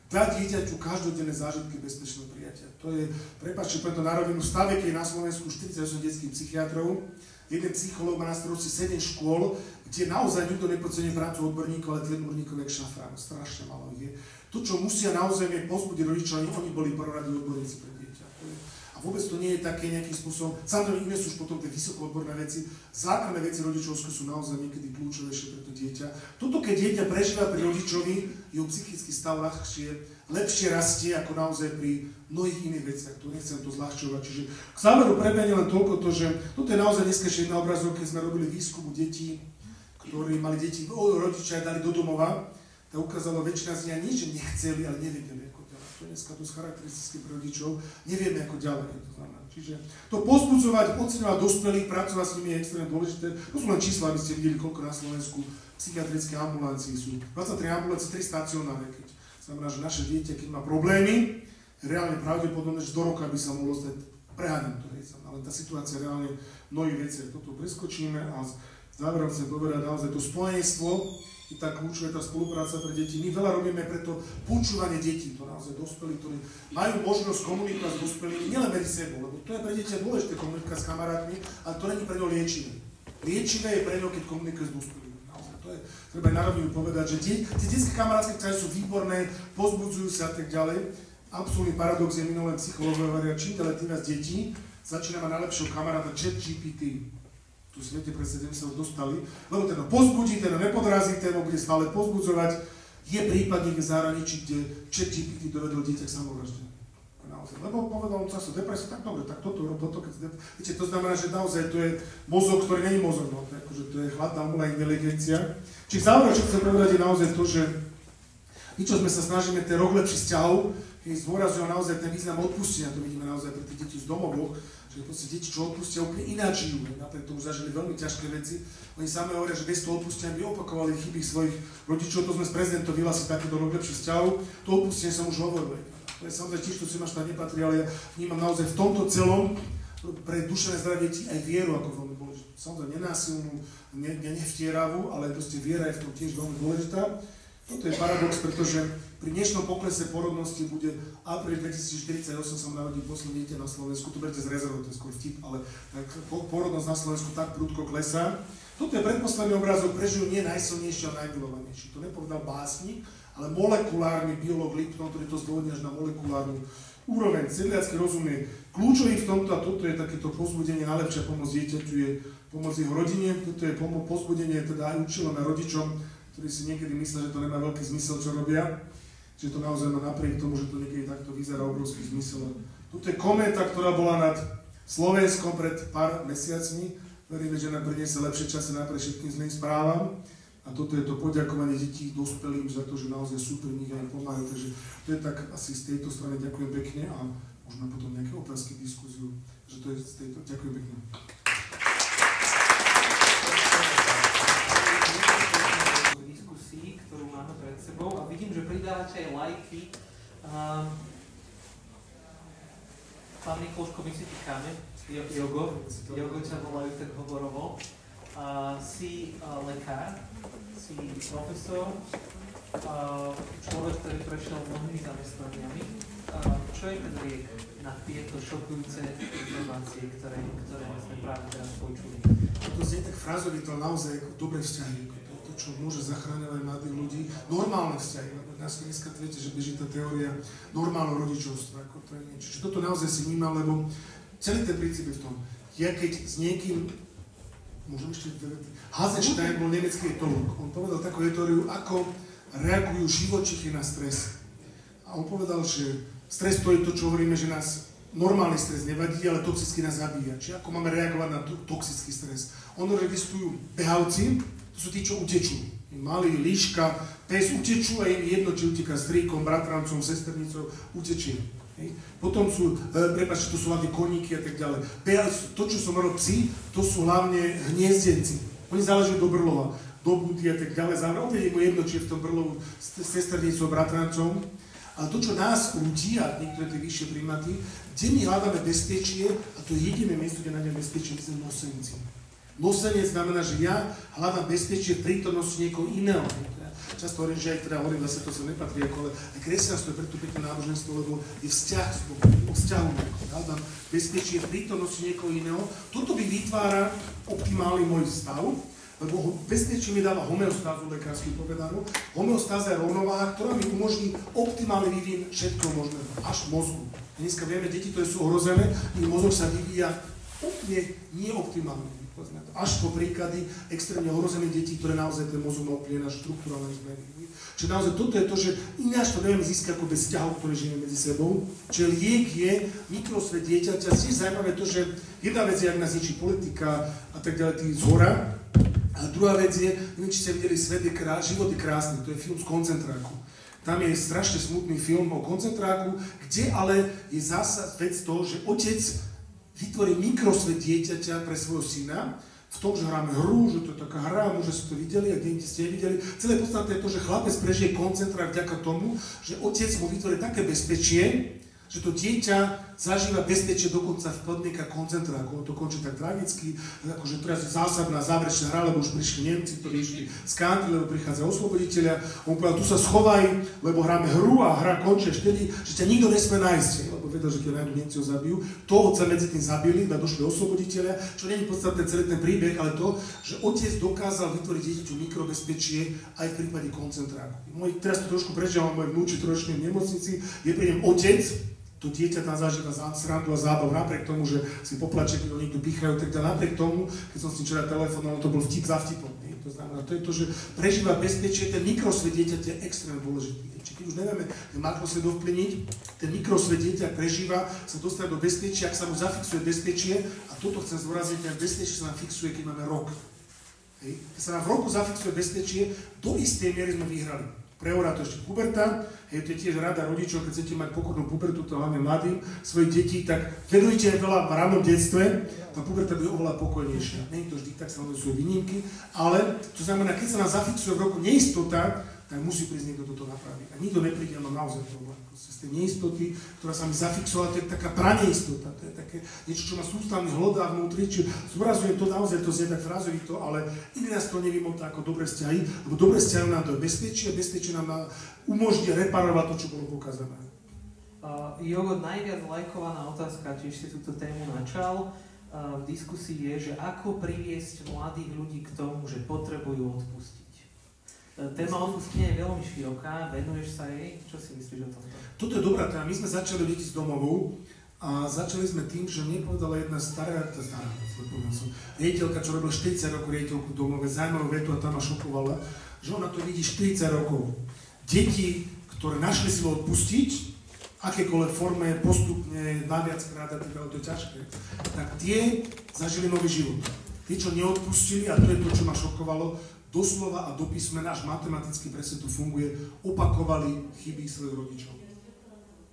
dať dieťaťu každodenné zážitky bezpečného prijatia. To je, prepáčte, poviem to na rovinu, v stave, keď je na Slovensku 48 detských psychiatrov, jeden psychológ má na starosti 7 škôl, kde naozaj nikto nepodceňuje prácu odborníkov, ale tie odborníkov je šafrán, strašne malo ich je. To, čo musia naozaj pozbudiť rodičov, oni boli prvoradí odborníci pre dieťa. A vôbec to nie je také nejakým spôsobom, samozrejme iné sú už potom tie vysokoodborné veci, základné veci rodičovské sú naozaj niekedy kľúčovejšie pre to dieťa. Toto, keď dieťa prežíva pri rodičovi, jeho psychický stav lepšie rastie ako naozaj pri mnohých iných veciach, to nechcem to zľahčovať. Čiže k záveru prebehne len toľko to, že toto je naozaj dneska ešte jedna obrazovka, keď sme robili výskum u detí, ktorí mali deti, rodičia dali do domova, tak ukázalo väčšina z nich nie, že nechceli, ale nevedeli ako ďalej. To je dneska dosť charakteristické pre rodičov, nevieme ako ďalej, to znamená. Čiže to pozbudzovať, oceňovať dospelých, pracovať s nimi je extrémne dôležité. To sú len čísla, aby ste videli, koľko na Slovensku psychiatrické ambulancii sú. 23 ambulancii, 3 stacionáre, keď znamená, že naše dieťa, keď má problémy, reálne pravdepodobne, že do roka by sa mohlo stať preháňam to, ale tá situácia reálne v mnohých veciach. Toto preskočíme a záverom chcem povedať naozaj to spojenstvo, je tá kľúčová tá spolupráca pre deti. My veľa robíme preto počúvanie detí, to naozaj dospelí, ktorí majú možnosť komunikovať s dospelými, nielen medzi sebou, lebo to je pre dieťa dôležité komunikovať s kamarátmi, ale to nie je pre ňo liečivé. Liečivé je pre ňo, keď komunikuje s dospelými. Naozaj, to je, treba aj na rovinu povedať, že tie detské kamarátske vzťahy sú výborné, pozbudzujú sa a tak ďalej. Absolútny paradox je minulé psychológovia hovoria, čím ďalej tým viac detí začína mať najlepšieho kamaráta ChatGPT. Tu svete predsa sa už dostali, lebo ten ho pozbudí, ten ho nepodrazí, ten ho bude stále pozbudzovať. Je prípad niekde v zahraničí, kde ChatGPT dovedol dieťa k samovražde. Lebo povedal mu času depresiu, tak dobre, tak toto, keď viete, to znamená, že naozaj to je mozog, ktorý není mozog, no, to je chladná umlá inteligencia. Čiže zároveň, čo chcem povedať, je naozaj to, že My, čo sme sa snažíme ten rok lepších vzťahov, keď zdôrazňujú naozaj ten význam odpustenia, to vidíme naozaj pre tých detí z domovoch, že proste deti, čo odpustia, úplne ináč žijú. Napriek tomu zažili veľmi ťažké veci. Oni sami hovoria, že bez toho odpustenia by opakovali chyby svojich rodičov. To sme s prezidentom vyhlasili takéto rok lepších vzťahov. To odpustenie som už hovoril. To je samozrejme tiež, to si máš tam nepatrí, ale ja vnímam naozaj v tomto celom pre duševné zdravie detí aj vieru ako veľmi dôležitú. Samozrejme nenásilnú, nevtieravú, ale proste viera je v tom tiež veľmi dôležitá. Toto je paradox, pretože pri dnešnom poklese porodnosti bude apríl 2048 sa narodí posledné dieťa na Slovensku, to berte z rezervou, to je skôr vtip, ale porodnosť na Slovensku tak prudko klesá. Toto je predposledný obrázok, prežijú nie najsilnejší a najmilovanejší. To nepovedal básnik, ale molekulárny biológ Lipton, ktorý to zdôvodní až na molekulárnu úroveň. Sedliacky rozum je kľúčový v tomto a toto je takéto povzbudenie, najlepšia pomoc dieťaťu je pomoc jeho rodine, toto je povzbudenie teda aj učiteľom a rodičom, ktorí si niekedy myslia, že to nemá veľký zmysel, čo robia, že to naozaj má napriek tomu, že to niekedy takto vyzerá obrovský zmysel. Tuto je kométa, ktorá bola nad Slovenskom pred pár mesiacmi. Veríme, že nám priniesie lepšie časy napriek všetkým zlým správam. A toto je to poďakovanie detí dospelým za to, že naozaj sú pri nich a im pomáhajú. Takže to je tak asi z tejto strany. Ďakujem pekne a možno potom nejaké otázky, diskuziu. Že to je z tejto. Ďakujem pekne. Ktorú máme pred sebou a vidím, že pridávate aj lajky. Pán Mikloško, my si týkame. Jogo ťa volajú tak hovorovo. Si lekár, si profesor, človek, ktorý prešiel mnohými zamestnaniami. Čo je ten liek na tieto šokujúce informácie, ktoré sme práve teraz počuli? To znie tak frázovito, naozaj ako dobré vzťahy. Čo môže zachráňovať mladých ľudí, normálne vzťahy, lebo dneska viete, že beží tá teória normálneho rodičovstva, ako to je niečo. Čiže toto naozaj si vnímam, lebo celý ten princíp je v tom, ja keď s niekým, môžem ešte Hasenstein bol nemecký etológ, on povedal takú teóriu, ako reagujú živočichy na stres. A on povedal, že stres to je to, čo hovoríme, že nás normálny stres nevadí, ale toxicky nás zabíja. Čiže ako máme reagovať na toxický stres. Ono existujú behavci, to sú tí, čo utečú. Malí, líška, pes utečú a im jedno, či uteká stríkom, bratrancom, sesternicou, utečie. Potom sú, prepáčte, to sú hlavne koníky a tak ďalej. To, čo som hovoril psi, to sú hlavne hniezdenci. Oni záležujú do brlova, do budy a tak ďalej. Opäť je mu jedno, či je v tom brlovu sesternicou, bratrancom. Ale to, čo nás ľudí a niektoré tie vyššie primáty, kde my hľadáme bezpečie, a to je jediné miesto, kde nájdeme bezpečie, sme nosenci. Nosenie znamená, že ja hľadám bezpečie v prítomnosti niekoho iného. Často hovorím, že aj teda hovorím, zase to sa nepatrí, ale aj kresťanstvo je preto pekné náboženstvo, lebo je vzťah s Bohom, o vzťahu. Hľadám bezpečie v prítomnosti niekoho iného. Toto by vytvára optimálny môj stav, lebo bezpečie mi dáva homeostázu, lekársky povedanú. Homeostáza je rovnováha, ktorá mi umožní optimálny vývin všetkého možného, až mozgu. Dneska vieme, deti, ktoré sú ohrozené, ich mozog sa vyvíja úplne neoptimálne. Až po príklady extrémne ohrozených detí, ktoré naozaj ten mozog má úplne na štruktúrálne zmeny. Čiže naozaj toto je to, že ináč to nevieme získať ako bez vzťahov, ktoré žijeme medzi sebou. Čiže liek je mikrosvet dieťaťa. Tiež zaujímavé to, že jedna vec je, ak nás ničí politika a tak ďalej, tých zhora. A druhá vec je, neviem, či ste videli Život je krásny, to je film z koncentráku. Tam je strašne smutný film o koncentráku, kde ale je zasa vec toho, že otec vytvorí mikrosvet dieťaťa pre svojho syna, v tom, že hráme hru, že to je taká hra, možno ste to videli, a kde ste nevideli. Celé podstatné je to, že chlapec prežije koncentrák vďaka tomu, že otec mu vytvorí také bezpečie, že to dieťa zažíva bezpečie dokonca v podmienkach koncentráku. To končí tak tragicky, akože teraz je zásadná záverečná hra, lebo už prišli Nemci, ktorí išli z country, lebo prichádza osloboditeľia. On povedal, tu sa schovaj, lebo hráme hru a hra končí až vtedy, že ťa nikto nesmie nájsť, lebo vedel, že keď nájdu Nemci ho zabijú. To otca medzi tým zabili, a došli osloboditeľia, čo nie je podstatné celý ten príbeh, ale to, že otec dokázal vytvoriť dieťaťu mikrobezpečie aj v prípade koncentráku. Teraz to trošku prežívam, moje vnúči trošku v nemocnici, je pri ňom otec, to dieťa tam zažíva srandu a zábav, napriek tomu, že si poplače, keď ho niekto pichajú, tak napriek tomu, keď som si včera telefonoval, to bol vtip za vtipom. To znamená, to je to, že prežíva bezpečie, ten mikrosvet dieťaťa je extrémne dôležitý. Čiže keď už nevieme ten makrosvet ovplyvniť, ten mikrosvet dieťa prežíva, sa dostane do bezpečia, ak sa mu zafixuje bezpečie, a toto chcem zdôrazniť, ten bezpečie sa nám fixuje, keď máme rok. Keď sa nám v roku zafixuje bezpečie, do istej miery sme vyhrali. Prehovorá to ešte puberta, hej, to je tiež rada rodičov, keď chcete mať pokornú pubertu, to hlavne mladým, svojich detí, tak vedujte veľa v rannom detstve, tá puberta bude oveľa pokojnejšia. Nie je to vždy tak, samozrejme sú výnimky, ale to znamená, keď sa nám zafixuje v roku neistota, tak musí prísť niekto toto napraviť. A nikto nepríde, no naozaj problém. Z tej neistoty, ktorá sa mi zafixovala, to je taká praneistota, to je také niečo, čo má sústavný hlodá vnútri, či zobrazuje to naozaj, to znie tak frázovito, ale iný nás to nevymotá ako dobré vzťahy, lebo dobré vzťahy nám to bezpečie, bezpečie nám umožní reparovať to, čo bolo pokazané. Jogo, najviac lajkovaná otázka, tiež si túto tému načal, v diskusii je, že ako priviesť mladých ľudí k tomu, že potrebujú odpustiť. Téma odpustenia je veľmi široká, venuješ sa jej, čo si myslíš o tomto? Toto je dobrá téma, my sme začali deti z domovou a začali sme tým, že mne povedala jedna stará riaditeľka, čo robila 40 rokov riaditeľku v domove, zaujímavú vetu a tam ma šokovala, že ona to vidí 40 rokov. Deti, ktoré našli si odpustiť, akékoľvek forme, postupne, naviackrát, a to je ťažké, tak tie zažili nový život. Tí, čo neodpustili, a to je to, čo ma šokovalo, doslova a do písmena, až matematicky presne to funguje, opakovali chyby svojich rodičov.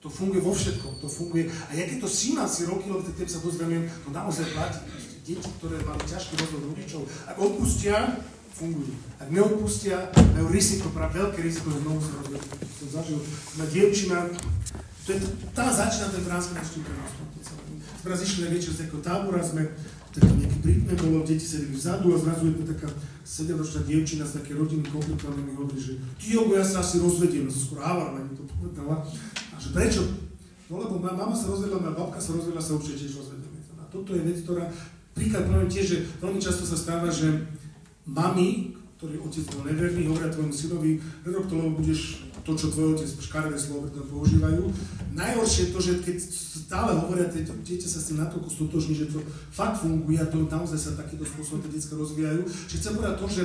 To funguje vo všetkom, to funguje. A jak je to 17 roky, lebo tým sa dozviem, to naozaj platí. Deti, ktoré mali ťažký rozvoj rodičov, ak odpustia, fungujú. Ak neodpustia, majú riziko, veľké riziko, že znovu sa rozvedú. Som zažil, na dievčina, to je, tá začína ten transformačný prenos. Sme raz išli na večer z takého tábora, sme tak nejaký Britne bolo, deti sedeli vzadu a zrazu je to taká 7-ročná dievčina z také rodiny komplikované mi hovorí, že ty Jogo, ja sa asi rozvediem, som skoro avárna mi to povedala. A že prečo? No lebo moja mama sa rozvedla, moja babka sa rozvedla, sa určite tiež rozvedeme. A toto je vec, ktorá, príklad poviem tiež, že veľmi často sa stáva, že mami, ktorý otec bol neverný, hovoria tvojmu synovi, nerob to, lebo budeš to, čo tvoj otec, škaredé slovo, to používajú. Najhoršie je to, že keď stále hovoria, dieťa sa s tým natoľko stotožní, že to fakt funguje a to naozaj sa takýmto spôsobom tie detská rozvíjajú. Že chcem povedať to, že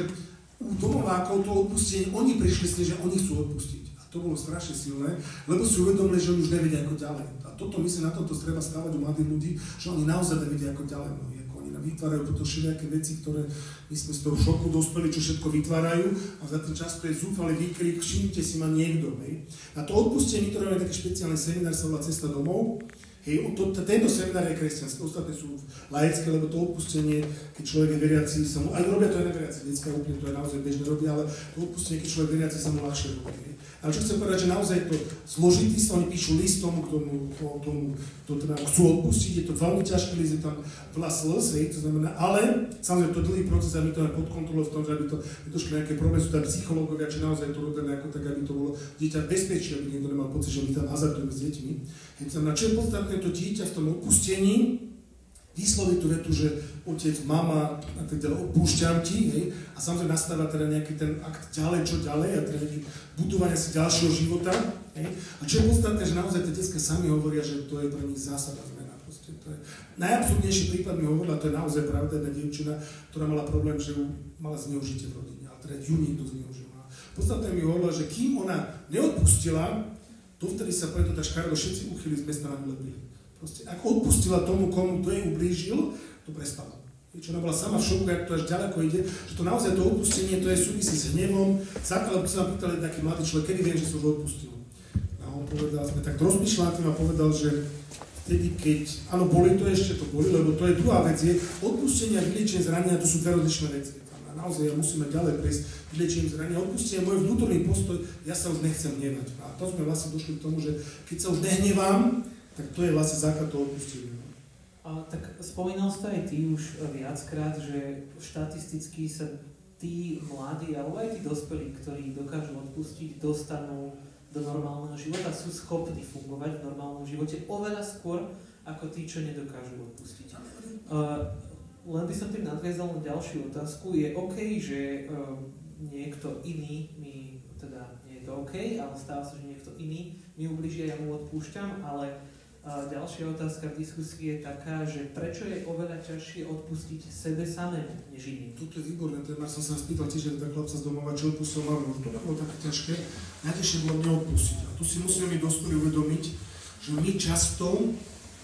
u domovákov to odpustenie, oni prišli s tým, že oni chcú odpustiť. A to bolo strašne silné, lebo si uvedomili, že oni už nevedia ako ďalej. A toto myslím, na tomto treba stávať u mladých ľudí, že oni naozaj nevedia ako ďalej. No, vytvárajú potom všelijaké veci, ktoré my sme z toho šoku dospeli, čo všetko vytvárajú a za ten čas to je zúfalý výkrik, všimnite si ma niekto. Hej. A to odpustenie, ktoré máme taký špeciálny seminár, sa volá Cesta domov. Hej, tento seminár je kresťanský, ostatné sú laické, lebo to odpustenie, keď človek je veriaci, sa mu, aj robia to aj neveriaci, detská úplne to je naozaj bežné robia, ale to odpustenie, keď človek je veriaci, sa mu ľahšie robí. Ale čo chcem povedať, že naozaj to zložitý sa, oni píšu list tomu, kto teda chcú odpustiť, je to veľmi ťažký list, je tam veľa slz, to znamená, ale samozrejme to dlhý proces, aby to aj pod kontrolou v tom, že aby to nedošli nejaké problémy, sú tam psychológovia, či naozaj to robené ako tak, aby to bolo dieťa v bezpečí, aby niekto nemal pocit, že my tam hazardujeme s deťmi. To znamená, čo je podstatné, to dieťa v tom odpustení, vysloviť tú vetu, že otec, mama a tak ďalej, odpúšťam ti, hej, a samozrejme nastáva teda nejaký ten akt ďalej, čo ďalej, a teda nejaký budovanie si ďalšieho života, hej. A čo je podstatné, že naozaj tie detská sami hovoria, že to je pre nich zásadná zmena. Proste to je najabsurdnejší prípad mi hovorila, to je naozaj pravda, jedna dievčina, ktorá mala problém, že ju mala zneužitie v rodine, ale teda ju niekto zneužil. Podstatné mi hovorila, že kým ona neodpustila, dovtedy sa povie to tak škaredo, všetci uchyli z mesta na vylepili. Proste, ak odpustila tomu, komu to jej ublížil, to prestalo. Čo ona bola sama v šoku, jak to až ďaleko ide, že to naozaj to odpustenie, to je súvisí s hnevom. Základ sa ma pýtali taký mladý človek, kedy viem, že som už odpustil. A on povedal, sme tak rozmýšľali tým a povedal, že vtedy, keď, áno, boli to ešte, to boli, lebo to je druhá vec, je odpustenie a vyliečenie zranenia, to sú dve rozličné veci. A naozaj musíme ďalej prejsť vyliečením zranenia. Odpustenie, môj vnútorný postoj, ja sa už nechcem hnevať. A to sme vlastne došli k tomu, že keď sa už nehnevám, tak to je vlastne základ toho odpustenia. Tak spomínal si aj ty už viackrát, že štatisticky sa tí mladí, alebo aj tí dospelí, ktorí dokážu odpustiť, dostanú do normálneho života, sú schopní fungovať v normálnom živote oveľa skôr, ako tí, čo nedokážu odpustiť. Len by som tým nadviazal na ďalšiu otázku. Je OK, že niekto iný mi, teda nie je to OK, ale stáva sa, že niekto iný mi ubliží a ja mu odpúšťam, ale ďalšia otázka v diskusii je taká, že prečo je oveľa ťažšie odpustiť sebe samému, než iným? Toto je výborné, teda som sa spýtal tiež, že tak chlapca z domova, čo odpustil mamu, to nebolo také ťažké, najťažšie bolo neodpustiť. A tu si musíme my dospelí uvedomiť, že my často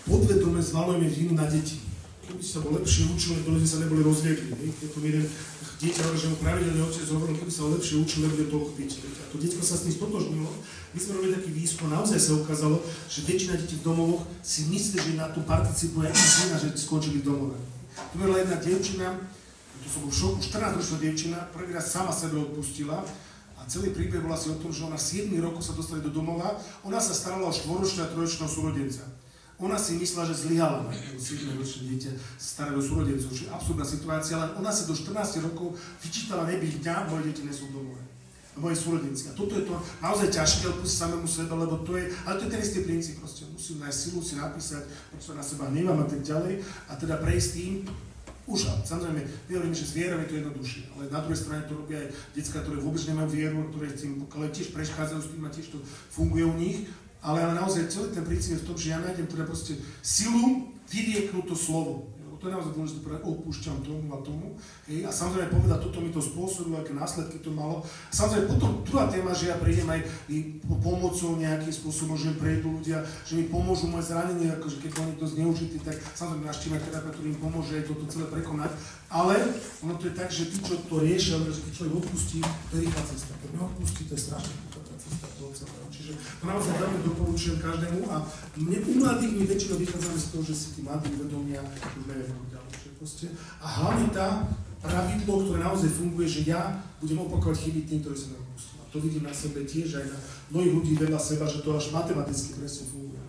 podvedome zvaľujeme vinu na deti. keby sa bol lepšie učil, lebo sme sa neboli rozviedli. Je to jeden dieťa, že mu pravidelne otec hovoril, keby sa lepšie učil, nebude toľko piť. A to dieťko sa s tým stotožnilo. My sme robili taký výskum, naozaj sa ukázalo, že väčšina detí v domovoch si myslí, že na to participuje aj žena, že skončili v domove. Tu bola jedna dievčina, to som bol v šoku, 14-ročná dievčina, prvý raz sama sebe odpustila. Celý príbeh bol asi o tom, že ona 7 rokov sa dostali do domova, ona sa starala o 4-ročného a 3-ročného súrodenca. Ona si myslela, že zlyhala, ako 7-ročné dieťa sa stará o súrodencov, čo je absurdná situácia, ale ona si do 14 rokov vyčítala nebyť dňa, moje deti nie sú v domove. Moje súrodenci. A toto je to naozaj ťažké odpustiť samému sebe, lebo to je, ale to je ten istý princíp, proste musím nájsť silu, si napísať, prečo na seba nemám a tak ďalej, a teda prejsť tým. Už, samozrejme, nehovorím, že s vierou je to jednoduchšie, ale na druhej strane to robia aj decká, ktoré vôbec nemajú vieru, ktoré ale tiež prechádzajú s tým a tiež to funguje u nich, ale naozaj celý ten princíp je v tom, že ja nájdem teda proste silu vyrieknúť to slovo. To je naozaj dôležité povedať, odpúšťam tomu a tomu. A samozrejme povedať, toto mi to spôsobilo, aké následky to malo. A samozrejme potom druhá téma, že ja prídem aj pomocou nejakým spôsobom, že prejdú ľudia, že mi pomôžu moje zranenie, akože keď bol niekto zneužitý, tak samozrejme naštívame terapia, ktorý im pomôže aj toto celé prekonať. Ale ono to je tak, že tí, čo to riešia, že keď človek odpustí, to je rýchla cesta. Keď neodpustí, to je strašne rýchla cesta toho celého. Čiže to naozaj veľmi doporučujem každému a u mladých my väčšinou vychádzame z toho, že si tí mladí uvedomia, že už neviem ďalšie proste. A hlavne tá pravidlo, ktoré naozaj funguje, že ja budem opakovať chyby tým, ktorí sa neodpustili. A to vidím na sebe tiež aj na mnohých ľudí vedľa seba, že to až matematicky presne funguje.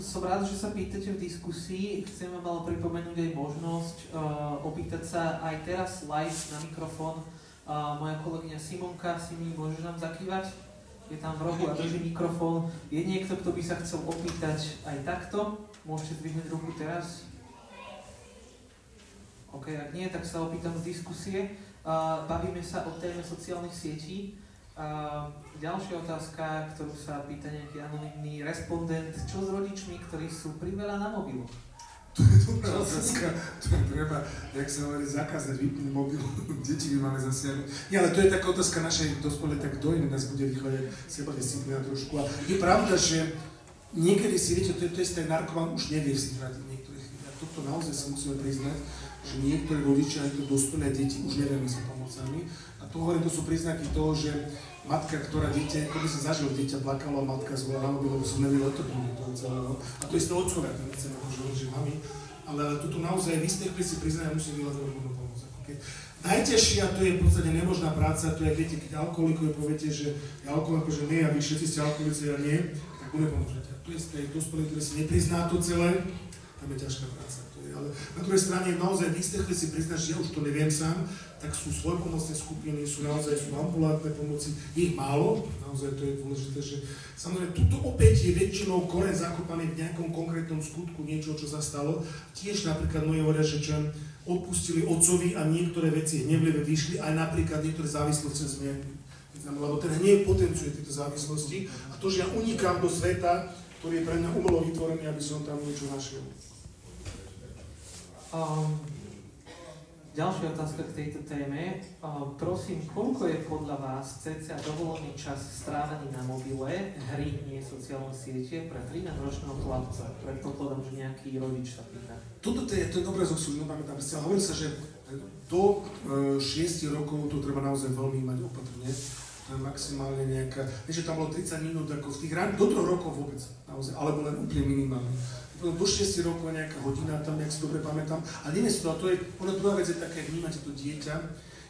Som rád, že sa pýtate v diskusii. Chcem vám ale pripomenúť aj možnosť opýtať sa aj teraz live na mikrofón. Moja kolegyňa Simonka, Simi, môžeš nám zakývať? Je tam v rohu a drží mikrofón. Je niekto, kto by sa chcel opýtať aj takto? Môžete zdvihnúť ruku teraz? OK, ak nie, tak sa opýtam z diskusie. Bavíme sa o téme sociálnych sietí. Ďalšia otázka, ktorú sa pýta nejaký anonymný respondent. Čo s rodičmi, ktorí sú priveľa na mobiloch? To je dobrá otázka. To je treba, jak sa hovorí, zakázať vypnúť mobil. Deti by mali zasiahnuť. Nie, ale to je taká otázka našej dospelej, tak kto iný nás bude vychovať seba disciplína trošku. A je pravda, že niekedy si, viete, to je isté, narkoman už nevie si hrať v niektorých chvíľach. Toto naozaj sa musíme priznať, že niektorí rodičia, aj to dospelé deti už nevieme si pomôcť sami. A to hovorím, to sú príznaky toho, že matka, ktorá dieťa, ako by som zažil, dieťa plakalo a matka zvolala na mobil, lebo som nevedel otrhnúť toho celého. A to isté otcovia, to nechceme hovoriť, že mami, ale toto naozaj v istých veci priznania musí vyhľadať odbornú pomoc. Okay? Najťažšia, to je v podstate nemožná práca, to je, viete, keď alkoholikovi poviete, že je alkoholik, že nie, a vy všetci ste alkoholici, ja nie, tak mu nepomôžete. To je isté, dospelý, ktorý si neprizná to celé, tam je ťažká práca. Ale na druhej strane naozaj v istých veci priznať, že ja už to neviem sám, tak sú svojpomocné skupiny, sú ambulantné pomoci, je ich málo, naozaj to je dôležité, že samozrejme tuto opäť je väčšinou koreň zakopaný v nejakom konkrétnom skutku, niečo, čo sa stalo. Tiež napríklad mnohí hovoria, že čo odpustili otcovi a niektoré veci hnevlivé vyšli, aj napríklad niektoré závislosti zmierili. Lebo ten hnev potenciuje tieto závislosti a to, že ja unikám do sveta, ktorý je pre mňa umelo vytvorený, aby som tam niečo našiel. Ďalšia otázka k tejto téme. Prosím, koľko je podľa vás cca dovolený čas strávený na mobile, hry, nie sociálne siete, pre 13-ročného chlapca? Predpokladám, že nejaký rodič sa pýta. Toto je dobré zosúdiť, pamätám si, ale hovorí sa, že do 6 rokov to treba naozaj veľmi mať opatrne. Maximálne nejaká, vieš, že tam bolo 30 minút ako v tých do 3 rokov vôbec, naozaj, alebo len úplne minimálne. Do 6 rokov nejaká hodina tam, jak si dobre pamätám, ale nie si to, a to je, ona druhá vec je také, vnímate to dieťa,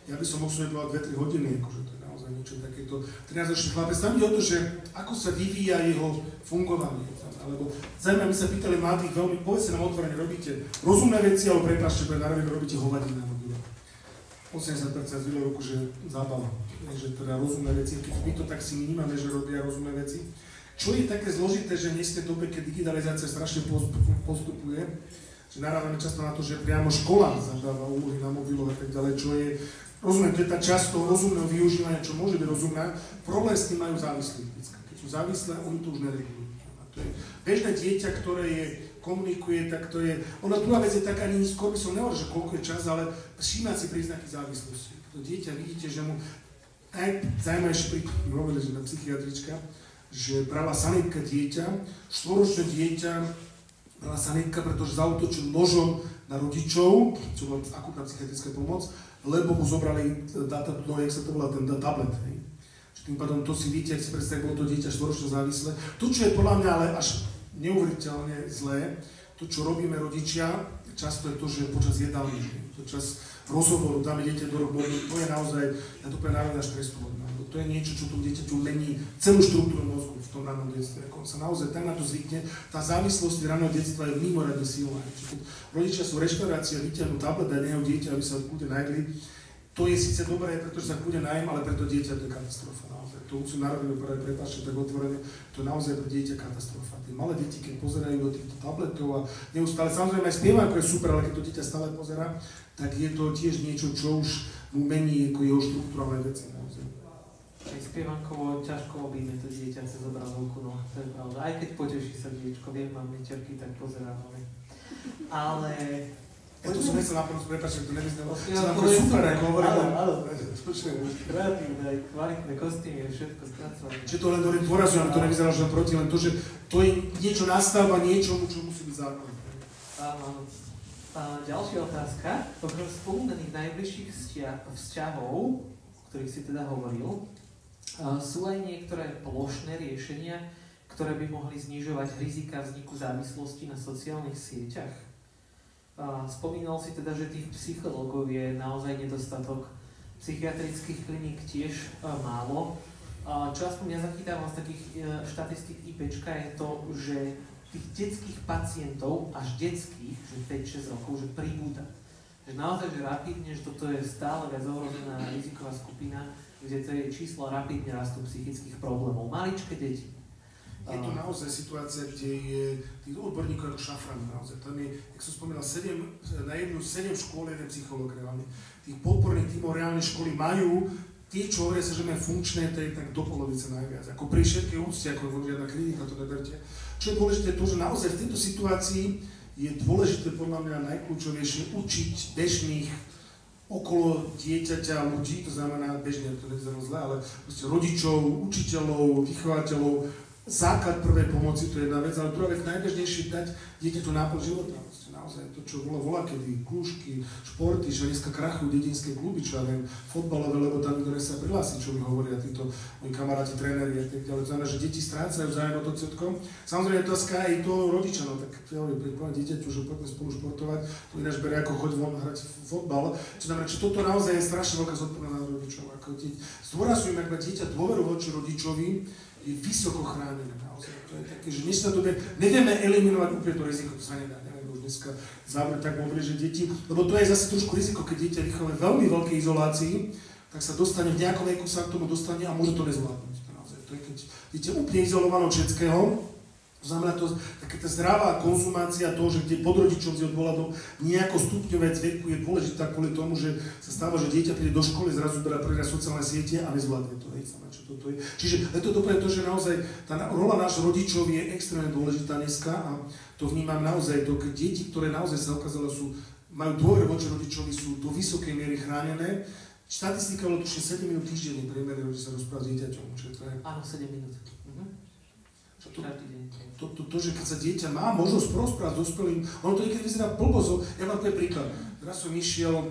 ja by som možno povedal 2-3 hodiny, akože to je naozaj niečo takéto, 13-ročný chlapec, tam ide o to, že ako sa vyvíja jeho fungovanie, alebo zaujímavé, my sa pýtali mladých veľmi, povedzte nám otvorene, robíte rozumné veci, alebo prepáčte, pre narovek robíte hovadiny na mobile. 80% zvilo ruku, že zábava, že teda rozumné veci, keď my to tak si vnímame, že robia rozumné veci. Čo je také zložité, že v dnešnej dobe, keď digitalizácia strašne postupuje, že narážame často na to, že priamo škola zadáva úlohy na mobiloch a tak ďalej, čo je, rozumiem, to je tá časť toho rozumného využívania, čo môže byť rozumná, problém s tým majú závislí. Keď sú závislé, oni to už neregulujú. A to je bežné dieťa, ktoré komunikuje, tak to je, ona druhá vec je taká, ani skôr by som nehovoril, že koľko je čas, ale všímať si príznaky závislosti. To dieťa vidíte, že mu najzaujímavejšie hovorili, že na psychiatrička, že brala sanitka dieťa, 4-ročné dieťa brala sanitka, pretože zaútočil nožom na rodičov, čo bola akútna psychiatrická pomoc, lebo mu zobrali, jak sa to volá, ten tablet. Hej. Tým pádom to si viete, ak si predstavíte, bolo to dieťa štvoročne závislé. To, čo je podľa mňa ale až neuveriteľne zlé, to, čo robíme rodičia, často je to, že počas jedálny, počas rozhovoru dáme dieťa do rúk, to je naozaj, ja to poviem národná stresovodná. To je niečo, čo tomu dieťaťu mení celú štruktúru mozgu v tom ranom detstve. Ako sa naozaj tak na to zvykne, tá závislosť raného detstva je mimoriadne silná. Keď rodičia sú v reštaurácii a vyťahnú tablet a nehajú dieťa, aby sa odkúde najedli, to je síce dobré, pretože sa kúde najem, ale pre to dieťa to je katastrofa. Naozaj. To musím narodené povedať, prepáčte tak otvorene, to je naozaj pre dieťa katastrofa. Tie malé deti, keď pozerajú do týchto tabletov a neustále, samozrejme aj spievanko je super, ale keď to dieťa stále pozerá, tak je to tiež niečo, čo už mu mení ako jeho štruktúrálne veci. Aj spievankovo ťažko obíme to dieťa cez obrazovku, no to je pravda. Aj keď poteší sa diečko, viem, mám nečerky, tak pozerávame. Ale... Ja to som nechcel naplniť, prepáčte, to nevyznalo. Spievanko je super, ako hovorím. Áno. Kreatívne, aj kvalitné kostýmy, všetko spracované. Čiže to len dôrazujem, aby to nevyzeralo, že proti, len to, že to je niečo nastavba niečomu, čo musí byť zákon. Áno. Ďalšia otázka. Okrem spomínaných najbližších vzťahov, o ktorých si teda hovoril, sú aj niektoré plošné riešenia, ktoré by mohli znižovať rizika vzniku závislosti na sociálnych sieťach. Spomínal si teda, že tých psychológov je naozaj nedostatok, psychiatrických kliník tiež málo. Čo aspoň mňa zachytávam z takých štatistík IPčka je to, že tých detských pacientov, až detských, že 5-6 rokov, že pribúda. Že naozaj, že rapidne, že toto je stále viac ohrozená riziková skupina, kde to je číslo rapidne rastú psychických problémov. Maličké deti. Je to naozaj situácia, kde je tých odborníkov ako šafran naozaj. Tam je, jak som spomínal, 7 škôl, jeden psychológ reálne. Tých podporných tímov reálne školy majú, tie, čo hovoria sa, že majú funkčné, to je tak do polovice najviac. Ako pri všetkej úcte, ako hovorí jedna klinika, to neberte. Čo je dôležité, to, že naozaj v tejto situácii je dôležité podľa mňa najkľúčovejšie učiť bežných okolo dieťaťa ľudí, to znamená bežne, to nevyzerá zle, ale proste rodičov, učiteľov, vychovateľov, základ prvej pomoci, to je jedna vec, ale druhá vec najbežnejšie dať dieťaťu náplň života. Naozaj to, čo volá kedy, kľúšky, športy, že dneska krachujú dedinské kluby, čo ja viem, fotbalové, lebo tam nikto nechce prihlásiť, čo mi hovoria títo moji kamaráti, tréneri a tak ďalej. To znamená, že deti strácajú zájem o to všetko. Samozrejme, otázka aj to rodiča, no tak poviem dieťaťu, že poďme spolu športovať, to ináč berie ako choď von hrať fotbal. Čo znamená, že toto naozaj je strašne veľká zodpovednosť na rodičov. Zdôrazňujem, ak má dieťa dôveru voči rodičovi, je vysoko chránené naozaj. To je také, že dnes na dobe nevieme eliminovať úplne to riziko, to sa nedá. Dneska záver tak hovorí, že deti, lebo to je zase trošku riziko, keď dieťa vychové v veľmi veľkej izolácii, tak sa dostane v nejakom veku, sa k tomu dostane a môže to nezvládnuť. To je keď dieťa úplne izolované od všetkého, to znamená to, taká tá zdravá konzumácia toho, že kde pod rodičom si odvolá nejako stupňové veku je dôležitá kvôli tomu, že sa stáva, že dieťa príde do školy, zrazu berá prvý na sociálne siete a nezvládne to. Čo toto je. Čiže to dobre to, že naozaj tá rola nášho rodičov je extrémne dôležitá dneska a to vnímam naozaj, keď deti, ktoré naozaj sa ukázalo, majú dôveru voči rodičovi, sú do vysokej miery chránené. Štatistika bolo tuším 7 minút týždenne priemerne, že sa rozpráva s dieťaťom. Áno, 7 minút. To, že keď sa dieťa má možnosť porozprávať s dospelým, ono to niekedy vyzerá blbozo. Ja vám poviem príklad. Teraz som išiel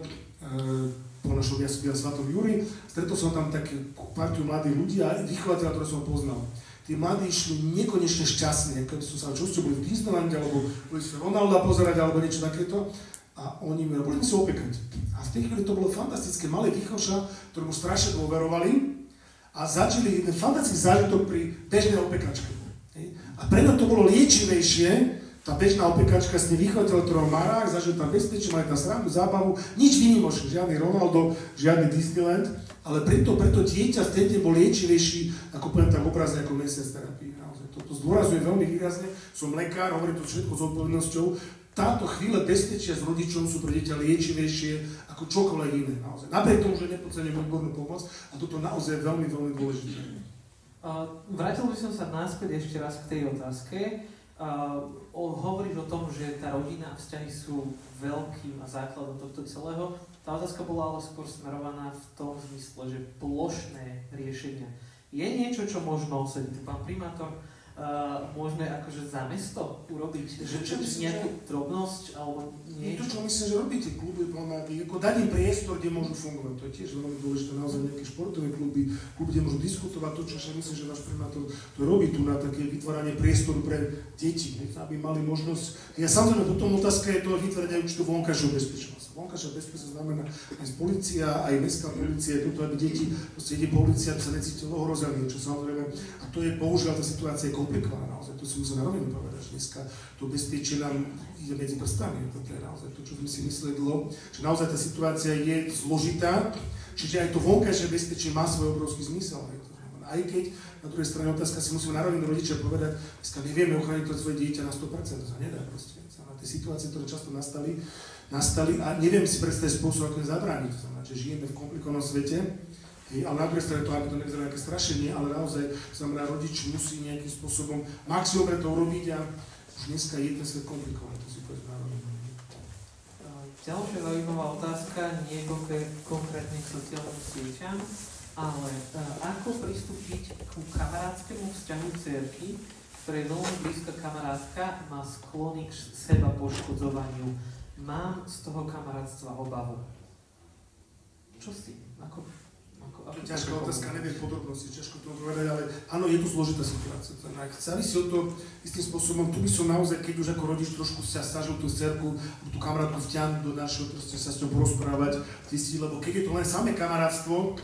po našom Svatom Júri, stretol som tam takú partiu mladých ľudí a vychovateľa, ktoré som poznal. Tí mladí išli nekonečne šťastní, ako som sa čo ste boli v Disneylande, alebo boli si Ronalda pozerať, alebo niečo takéto. A oni mi boli si opekať. A v tej chvíli to bolo fantastické, malé výchoša, ktorému strašne dôverovali a začali jeden fantastický zážitok pri bežnej opekačke. A pre mňa to bolo liečivejšie, tá bežná opekačka s tým vychovateľom, ktorého Marák, zažil tam bezpečie, mali tam srandu, zábavu, nič výnimočné, žiadny Ronaldo, žiadny Disneyland, ale preto dieťa v ten deň bol liečivejší, ako poviem tak obrazne, ako mesiac terapii. Toto zdôrazňujem veľmi výrazne, som lekár, hovorím to všetko s odpovednosťou. Táto chvíle bezpečia s rodičom sú pre dieťa liečivejšie ako čokoľvek iné. Naozaj. Napriek tomu, že nepodceňujem odbornú pomoc a toto naozaj je veľmi, veľmi dôležité. Vrátil by som sa naspäť ešte raz k tej otázke. Hovoríš o tom, že tá rodina a vzťahy sú veľkým a základom tohto celého. Tá otázka bola ale skôr smerovaná v tom zmysle, že plošné riešenia. Je niečo, čo možno osediť? Pán primátor môžeme akože za mesto urobiť? Že nejakú drobnosť, alebo niečo? To, čo myslím, že robí tie kluby, ako dať im priestor, kde môžu fungovať. To je tiež veľmi dôležité, naozaj nejaké športové kluby, kde môžu diskutovať to, čo ja myslím, že náš primátor to robí tu na také vytváranie priestoru pre deti, aby mali možnosť. Ja samozrejme, potom otázka je to vytvárať aj určitú vonkajšiu bezpečnosť. Vonkajšia bezpečnosť znamená aj polícia, aj mestská polícia, je toto, aby deti, proste ide polícia, aby sa necítilo ohrozené, čo samozrejme, a to je bohužiaľ tá situácia je komplikovaná naozaj, to si musím na rovinu povedať, že dneska to bezpečie nám ide medzi prstami, to je naozaj to, čo sme si mysleli dlho, že naozaj tá situácia je zložitá, čiže aj to vonkajšie bezpečie má svoj obrovský zmysel. Aj keď na druhej strane otázka si musíme na rovinu rodičia povedať, dneska nevieme ochrániť to svoje dieťa na 100%, to sa nedá proste. Na tie situácie, ktoré často nastali a neviem si predstaviť spôsob, ako je zabrániť. To znamená, že žijeme v komplikovanom svete, ale na druhej strane to, aby to nevyzerá nejaké strašenie, ale naozaj znamená, rodič musí nejakým spôsobom maximum pre to urobiť a už dneska je ten svet komplikovaný, to si povedať na rovinu. Ďalšia zaujímavá otázka, nie konkrétne k sociálnym sieťam, ale ako pristúpiť ku kamarátskému vzťahu cirkvi, ktorej veľmi blízka kamarátka má sklony k seba poškodzovaniu. Mám z toho kamarátstva obavu. Čo s tým? Ťažká otázka, neviem podrobnosti, ťažko to povedať, ale áno, je to zložitá situácia. Závisí od toho istým spôsobom, tu by som naozaj, keď už ako rodič trošku sa snažil tú dcerku, tú kamarátku vťahnuť do našeho, proste sa s ňou porozprávať, zistiť, lebo keď je to len samé kamarátstvo,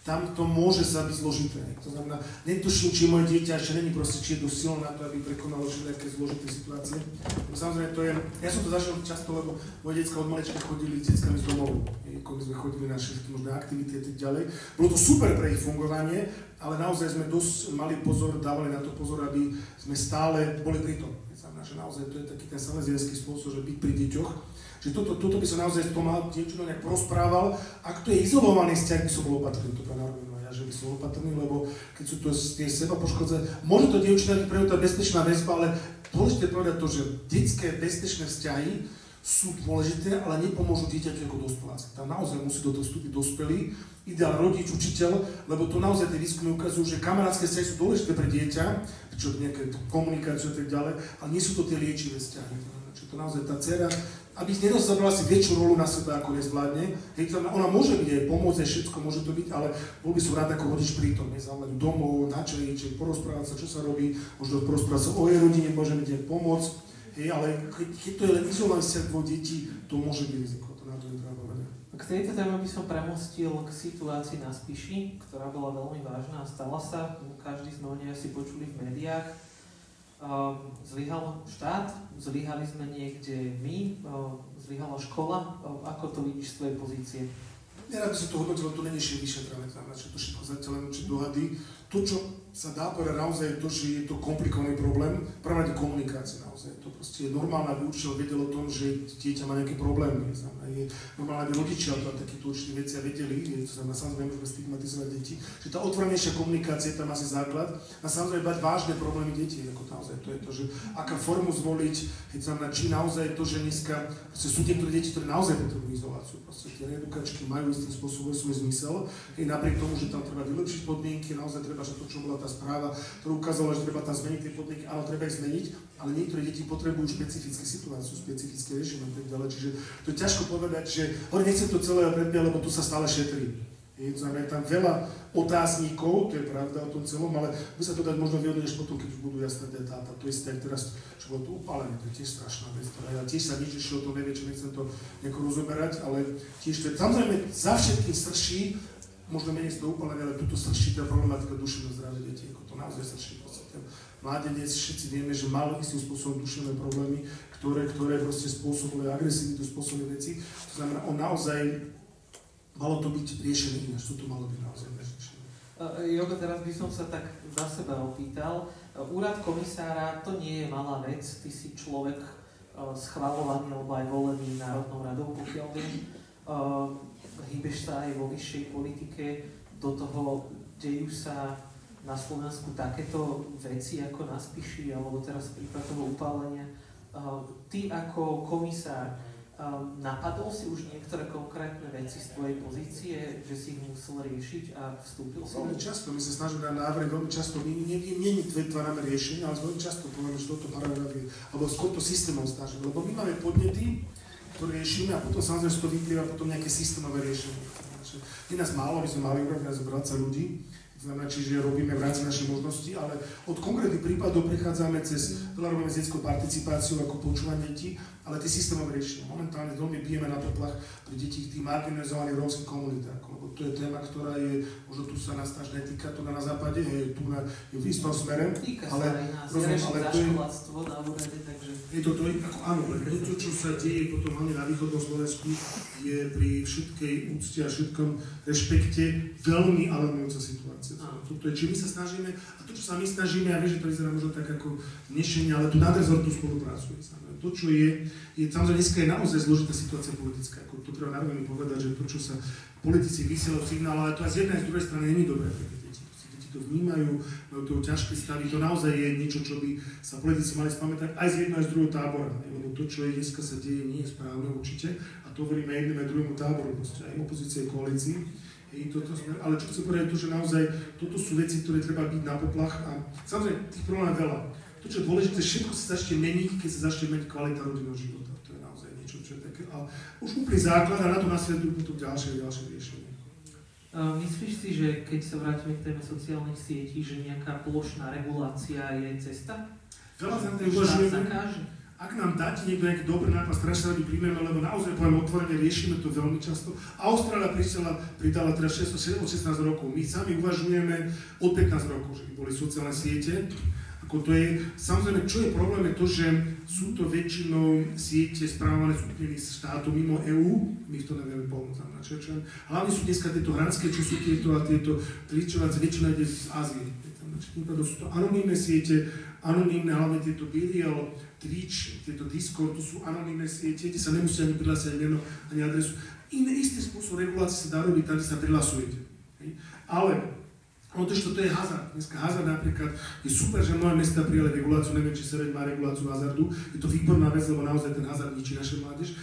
tam to môže sa byť zložité. To znamená, netuším, či moje dieťa ešte není proste, či je dosť silné na to, aby prekonalo všetké zložité situácie. No, samozrejme, to je, ja som to zažil často, lebo moje decká od malička chodili s deckami z domov. Ako my sme chodili na všetky možné aktivity a tak ďalej. Bolo to super pre ich fungovanie, ale naozaj sme dosť mali pozor, dávali na to pozor, aby sme stále boli pri tom. Znamená, že naozaj to je taký ten salesiánsky spôsob, že byť pri deťoch. Že toto by som naozaj s tou dievčinou nejak porozprával. Ak to je izolovaný vzťah, by som bol opatrný, to pána Robinu, ja, že by som opatrný, lebo keď sú to tie seba poškodzené, môže to dievčina byť pre tá bezpečná väzba, ale dôležité povedať to, že detské bezpečné vzťahy sú dôležité, ale nepomôžu dieťaťu ako dospeláci. Tam naozaj musí do toho vstúpiť dospelý, ideál rodič, učiteľ, lebo to naozaj tie výskumy ukazujú, že kamarátske vzťahy sú dôležité pre dieťa, čo nejaké komunikáciu a tak ďalej, ale nie sú to tie liečivé vzťahy. Čiže to naozaj tá dcera, aby nedozobrala si väčšiu rolu na seba, ako nezvládne. Ona môže byť aj pomôcť, aj všetko môže to byť, ale bol by som rád ako rodič prítom, nezavolať domov, na čaji, či porozprávať sa, čo sa robí, možno porozprávať sa o jej rodine, môže byť aj pomôcť, ale keď to je len izolovaný vzťah dvoch detí, to môže byť riziko, to na to netreba povedať. K tejto téme by som premostil k situácii na Spiši, ktorá bola veľmi vážna a stala sa, každý sme o nej asi počuli v médiách. Zlyhal štát, zlyhali sme niekde my, zlyhala škola. Ako to vidíš z tvojej pozície? Nerad by som to hodnotil, to není ešte vyšetrené, že to všetko zatiaľ len určite dohady. To, čo sa dá povedať naozaj, je to, že je to komplikovaný problém, práve je komunikácia naozaj. To proste je normálne, aby učiteľ vedel o tom, že dieťa má nejaké problémy. Je normálne, aby rodičia o takéto určité veci vedeli, to znamená, samozrejme môžeme stigmatizovať deti. Že tá otvorenejšia komunikácia je tam asi základ a samozrejme bať vážne problémy detí, ako naozaj to je to, že aká formu zvoliť, znamená, či naozaj to, že dneska sú niektoré deti, ktoré naozaj potrebujú izoláciu. Proste tie reedukačky majú istým spôsobom svoj zmysel, i napriek tomu, že tam treba vylepšiť podmienky, naozaj treba, že to, čo bola tá správa, ktorá ukázala, že treba tam zmeniť tie podmienky, áno, treba ich zmeniť, ale niektoré deti potrebujú špecifické situáciu, špecifické režimy a tak ďalej, čiže to je ťažko povedať, že nechcem to celé predbiehať, lebo tu sa stále šetrí. Je tam veľa otáznikov, to je pravda o tom celom, ale by sa to dať možno vyhodnúť až potom, keď už budú jasné dáta. To isté, teraz, čo bolo tu upálené, to je tiež strašná vec, ja tiež sa nič ešte o tom nevie, čo nechcem to nejako rozoberať, ale tiež to je, samozrejme, za všetkým strší, možno menej z toho upálené, ale tuto strší tá problematika duševného zdravia detí, ako to naozaj strší. Mládenec, všetci vieme, že mal istým spôsobom duševné problémy, ktoré proste spôsobili agresivitu, spôsobili veci. To znamená, on naozaj malo to byť riešené ináč, to malo byť naozaj riešené. Jogo, teraz by som sa tak za seba opýtal. Úrad komisára to nie je malá vec, ty si človek schvaľovaný alebo aj volený Národnou radou, pokiaľ viem. Hýbeš sa aj vo vyššej politike, do toho dejú sa na Slovensku takéto veci ako na Spiši, alebo teraz prípad toho upálenia. Ty ako komisár, Napadol si už niektoré konkrétne veci z tvojej pozície, že si ich musel riešiť a vstúpil si? Veľmi často, my sa snažíme na návrhy, veľmi často nevytvárame riešenie, ale veľmi často povieme, že toto paragrafy, alebo skôr to systémom snažíme, lebo my máme podnety, ktoré riešime a potom samozrejme z toho vyplýva potom nejaké systémové riešenie. Je nás málo, my sme mali urobiť nás práca ľudí, znamená, čiže robíme v rámci našich možností, ale od konkrétnych prípadov prechádzame cez veľa robíme s detskou participáciou ako počúvanie detí, ale tie systémové riešenia. Momentálne veľmi bijeme na poplach pri detí tých marginalizovaných rómskych komunitách, lebo to je téma, ktorá je, možno tu sa nás až netýka, tu na západe, je tu na v istom smere, ale to je to, áno, to, čo sa deje potom hlavne na východnom Slovensku, je pri všetkej úcte a všetkom rešpekte veľmi alarmujúca situácia. Toto je, či my sa snažíme, a to, čo sa my snažíme, ja viem, že to vyzerá možno tak ako nešenie, ale tu nadrezortnú spoluprácu. To, čo je samozrejme dneska je naozaj zložitá situácia politická. Ako to treba narovne povedať, že to, čo sa politici vysielajú signál, ale to aj z jednej a z druhej strany nie je dobré pre deti. Deti to vnímajú, majú to ťažké stavy, to naozaj je niečo, čo by sa politici mali spamätať aj z jedného aj z druhého tábora. Lebo to, čo je dneska sa deje, nie je správne určite. A to hovoríme aj jednému aj druhému táboru, aj opozície, koalícii. Ale čo chcem povedať je to, že naozaj toto sú veci, ktoré treba byť na poplach a samozrejme tých problémov je veľa. To, čo je dôležité, všetko sa začne meniť, keď sa začne meniť kvalita rodinného života. To je naozaj niečo, čo je také. A už úplný základ a na to nasledujú potom ďalšie riešenie. Myslíš si, že keď sa vrátime k téme sociálnych sietí, že nejaká plošná regulácia je cesta? Veľa sa tam uvažujeme. Ak nám dáte niekto nejaký dobrý nápad, strašne radi príjmeme, lebo naozaj poviem otvorene, riešime to veľmi často. Austrália pridala teraz 16 rokov. My sami uvažujeme od 15 rokov, že by boli sociálne siete. Ako to je, samozrejme, čo je problém, je to, že sú to väčšinou siete správované skupiny štátov mimo EÚ, my v to nevieme pomôcť. Hlavne sú dneska tieto hranské, čo sú tieto tričovacie, väčšina ide z Ázie. Sú to anonymné siete, anonymné, hlavne tieto BDL, Twitch, tieto Discord, to sú anonymné siete, kde sa nemusia ani prihlásiť meno, ani adresu. Istý spôsob regulácie sa dá robiť, tam, kde sa prihlasujete. Ale to je hazard. Dneska hazard napríklad je super, že mnohé mestá prijali reguláciu, neviem, či Sereď má reguláciu hazardu. Je to výborná vec, lebo naozaj ten hazard ničí naše mládež.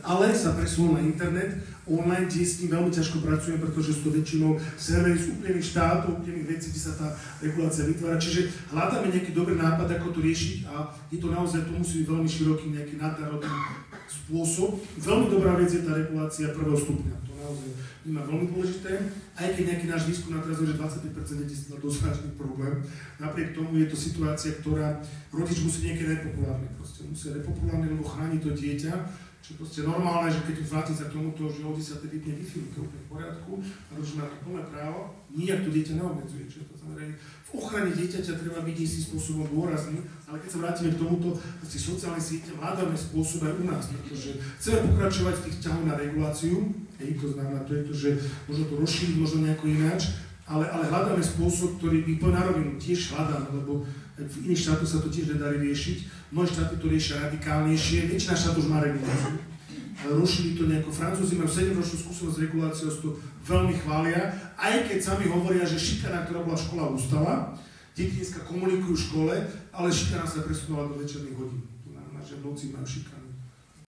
Ale sa presunul na internet, online, kde s tým veľmi ťažko pracujem, pretože sú to väčšinou servery z úplných štátov, úplných vecí, kde sa tá regulácia vytvára. Čiže hľadáme nejaký dobrý nápad, ako to riešiť a je to naozaj, to musí byť veľmi široký nejaký nadnárodný spôsob. Veľmi dobrá vec je tá regulácia prvého stupňa. To naozaj má veľmi dôležité, aj keď nejaký náš výskum na teraz, že 25% detí má dosť vážny problém. Napriek tomu je to situácia, ktorá rodič musí niekedy nepopulárny. Musí nepopulárny, lebo chráni to dieťa. Čo je proste normálne, že keď vrátim sa k tomuto, že o 10. vypne Wi-Fi, to je úplne v poriadku, a rodič má to plné právo, nijak to dieťa neobmedzuje. Čiže to znamená, v ochrane dieťaťa treba byť istým spôsobom dôrazný, ale keď sa vrátime k tomuto, proste sociálne siete hľadáme spôsob aj u nás, pretože chceme pokračovať v tých ťahoch na reguláciu, to znamená, to je to, že možno to rozšíriť, možno nejako ináč, ale hľadáme spôsob, ktorý by po nárovinu tiež hľadáme, lebo v iných štátoch sa to tiež nedarí riešiť. Mnohé štáty to riešia radikálnejšie, väčšina štátov už má reguláciu. Rušili to nejako, Francúzi majú 7-ročnú skúsenosť s reguláciou, to veľmi chvália, aj keď sami hovoria, že šikana, ktorá bola škola, ustala, deti dneska komunikujú v škole, ale šikana sa presunula do večerných hodín. To znamená, že v noci majú šikanu.